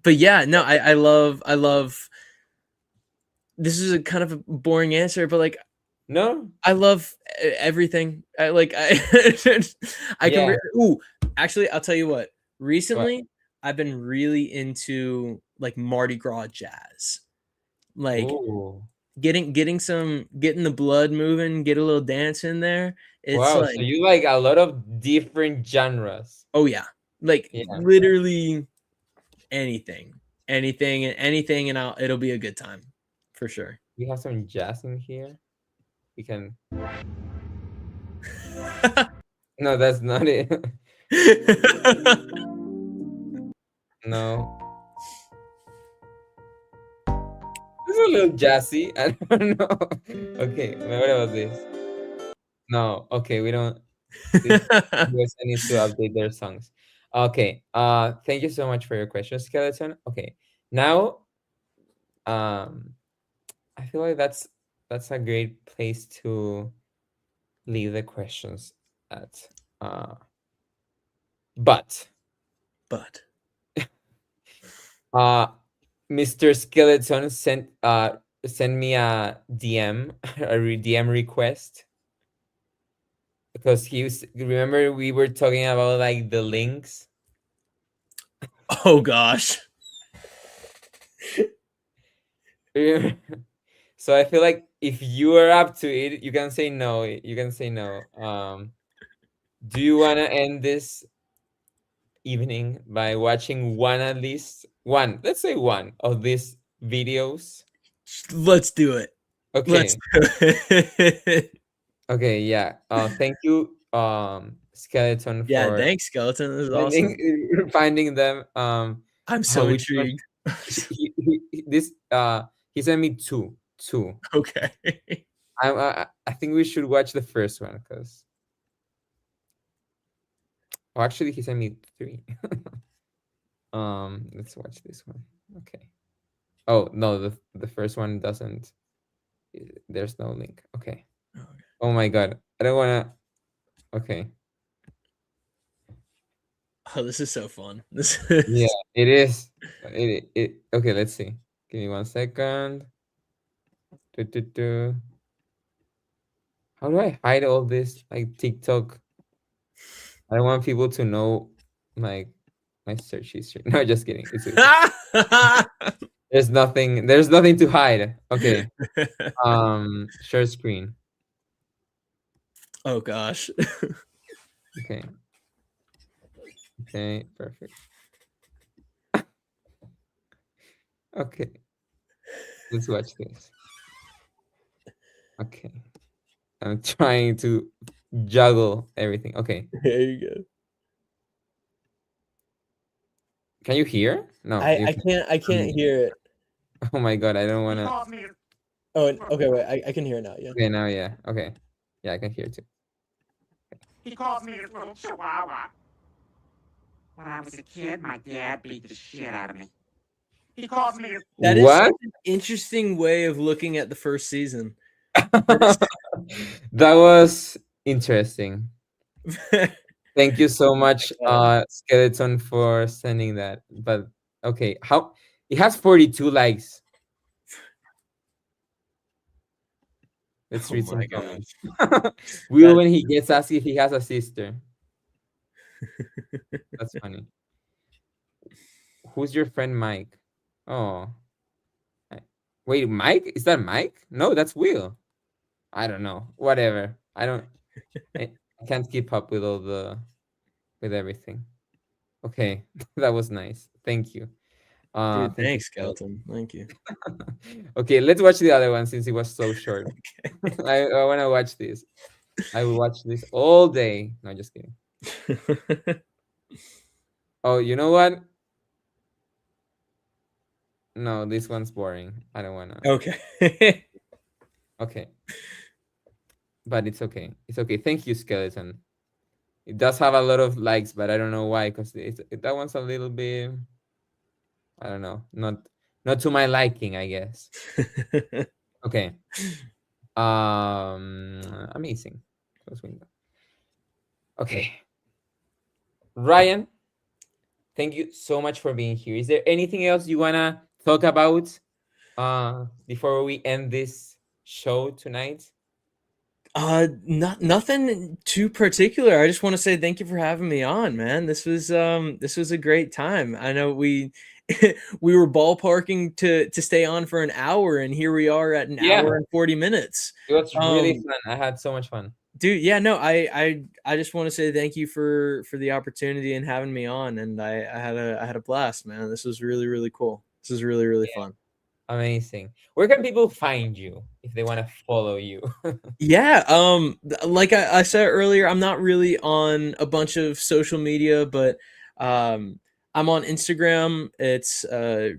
A: But yeah, no, I love. This is a kind of a boring answer, but like
B: No?
A: I love everything. I can.
B: Yeah.
A: Ooh, actually, I'll tell you what.
B: What?
A: Recently, I've been really into like Mardi Gras jazz, like
B: Ooh.
A: getting getting the blood moving, get a little dance in there. It's
B: Wow. So
A: like,
B: you like a lot of different genres.
A: oh yeah, like
B: Yeah.
A: literally anything, anything, and it'll be a good time for sure.
B: We have some jazz in here. We can. No, that's not it. No. It's a little jazzy. I don't know. Okay. What about this? No. Okay. We don't. This US needs to update their songs. Okay. Thank you so much for your question, Skeleton. Okay. Now, I feel like that's a great place to leave the questions at. But
A: But
B: uh Mr. Skeleton sent me a DM DM request because he was, remember we were talking about like the links.
A: oh gosh.
B: So I feel like if you are up to it, you can say no. You can say no. Do you want to end this evening by watching one, at least one, let's say one of these videos?
A: Let's do it. Let's
B: Okay.
A: do it.
B: Okay, yeah. Thank you, Skeleton,
A: Yeah,
B: for
A: thanks, Skeleton. This is awesome.
B: finding them.
A: I'm so
B: Which one?
A: intrigued.
B: This he sent me two.
A: Okay.
B: I think we should watch the first one because, oh, actually he sent me three. Let's watch this one. Okay. Oh no, the first one doesn't. There's no link. Okay. Oh my god, I don't wanna. Okay.
A: Oh, this is so fun. This
B: Yeah,
A: is
B: it is. It. Okay, let's see. Give me 1 second. Do. How do I hide all this like TikTok? I don't want people to know my search history. No, just kidding. It's okay. There's nothing. There's nothing to hide. Okay. Share screen.
A: Oh gosh.
B: Okay. Okay. Perfect. Okay. Let's watch this. Okay. I'm trying to juggle everything. Okay.
A: There you go.
B: Can you hear? No, you
A: I can't hear it.
B: Oh my god, I don't wanna.
A: Oh, okay, wait. I can hear it now. Yeah.
B: Okay, now yeah. Okay. Yeah, I can hear too.
C: He calls me his little chihuahua. When I was a kid, my dad beat the shit out of me. He calls me his...
A: That is
B: What?
A: such an interesting way of looking at the first season.
B: That was interesting. Thank you so much, Skeleton, for sending that. But okay, how it has 42 likes. Let's read some comments. Will, when he gets asked if he has a sister. That's funny. Who's your friend Mike? Oh. Wait, Mike? Is that Mike? No, that's Will. I don't know. Whatever. I can't keep up with with everything. Okay. That was nice. Thank you.
A: Dude,
B: Thank you,
A: thanks, Skeleton. Thank you.
B: Okay, let's watch the other one since it was so short.
A: Okay.
B: I want to watch this. I will watch this all day. No, just kidding. Oh, you know what? No, this one's boring. I don't want to.
A: Okay.
B: Okay. But it's okay. It's okay. Thank you, Skeleton. It does have a lot of likes, but I don't know why, because that one's a little bit, I don't know, not to my liking, I guess. Okay. Amazing. Close window. Okay. Ryan, thank you so much for being here. Is there anything else you wanna talk about before we end this show tonight?
A: Nothing too particular. I just want to say thank you for having me on, man. This was a great time. I know we we were ballparking to stay on for an hour, and here we are at an
B: Yeah,
A: hour and 40 minutes.
B: it was really
A: Um,
B: fun. I had so much fun.
A: dude, yeah, no, I just want to say thank you for the opportunity and having me on, and I had a blast, man. This was really, really cool. This was really, really fun.
B: Amazing. Where can people find you if they want to follow you?
A: Yeah, like I said earlier, I'm not really on a bunch of social media, but I'm on Instagram. It's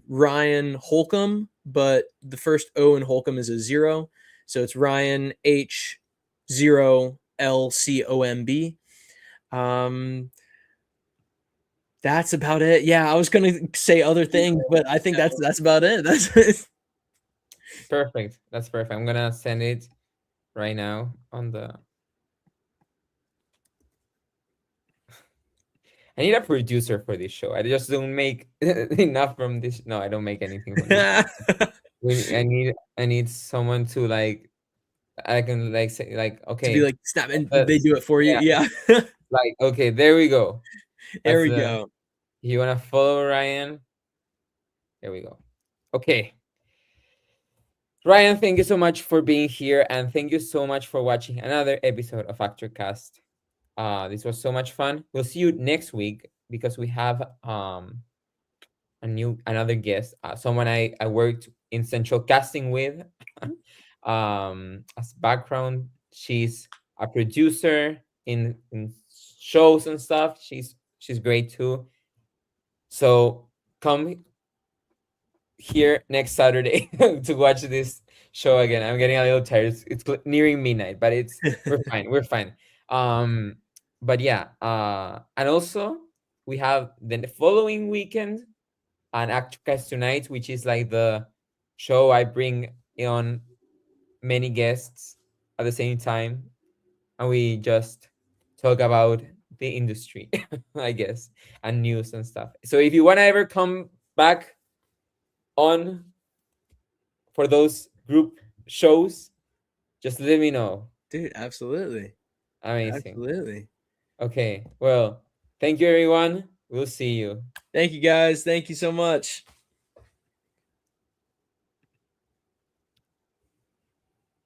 A: Ryan Holcomb, but the first O in Holcomb is a 0, so it's Ryan H0LCOMB. Um, that's about it. Yeah, I was gonna say other things, but I think that's about it. That's it.
B: Perfect. That's perfect. I'm gonna send it right now on the. I need a producer for this show. I just don't make enough from this. No, I don't make anything from this. I need someone to like. I can like say like
A: To be
B: okay.
A: like snap, and they do it for you.
B: Yeah.
A: Yeah,
B: Like okay, there we go.
A: there
B: That's
A: we
B: the.
A: go.
B: You wanna follow Ryan? There we go. Okay. Ryan, thank you so much for being here, and thank you so much for watching another episode of ActorCast. This was so much fun. We'll see you next week because we have another guest, someone I worked in central casting with. As background, she's a producer in shows and stuff. She's great too. So come here next Saturday to watch this show again. I'm getting a little tired. It's nearing midnight, but we're fine. We're fine. But yeah, and also we have the following weekend an ActorCast Tonight, which is like the show I bring on many guests at the same time, and we just talk about the industry, I guess, and news and stuff. So if you want to ever come back on for those group shows, just let me know.
A: Dude, absolutely.
B: Amazing.
A: Absolutely.
B: Okay. Well, thank you, everyone. We'll see you.
A: Thank you guys. Thank you so much.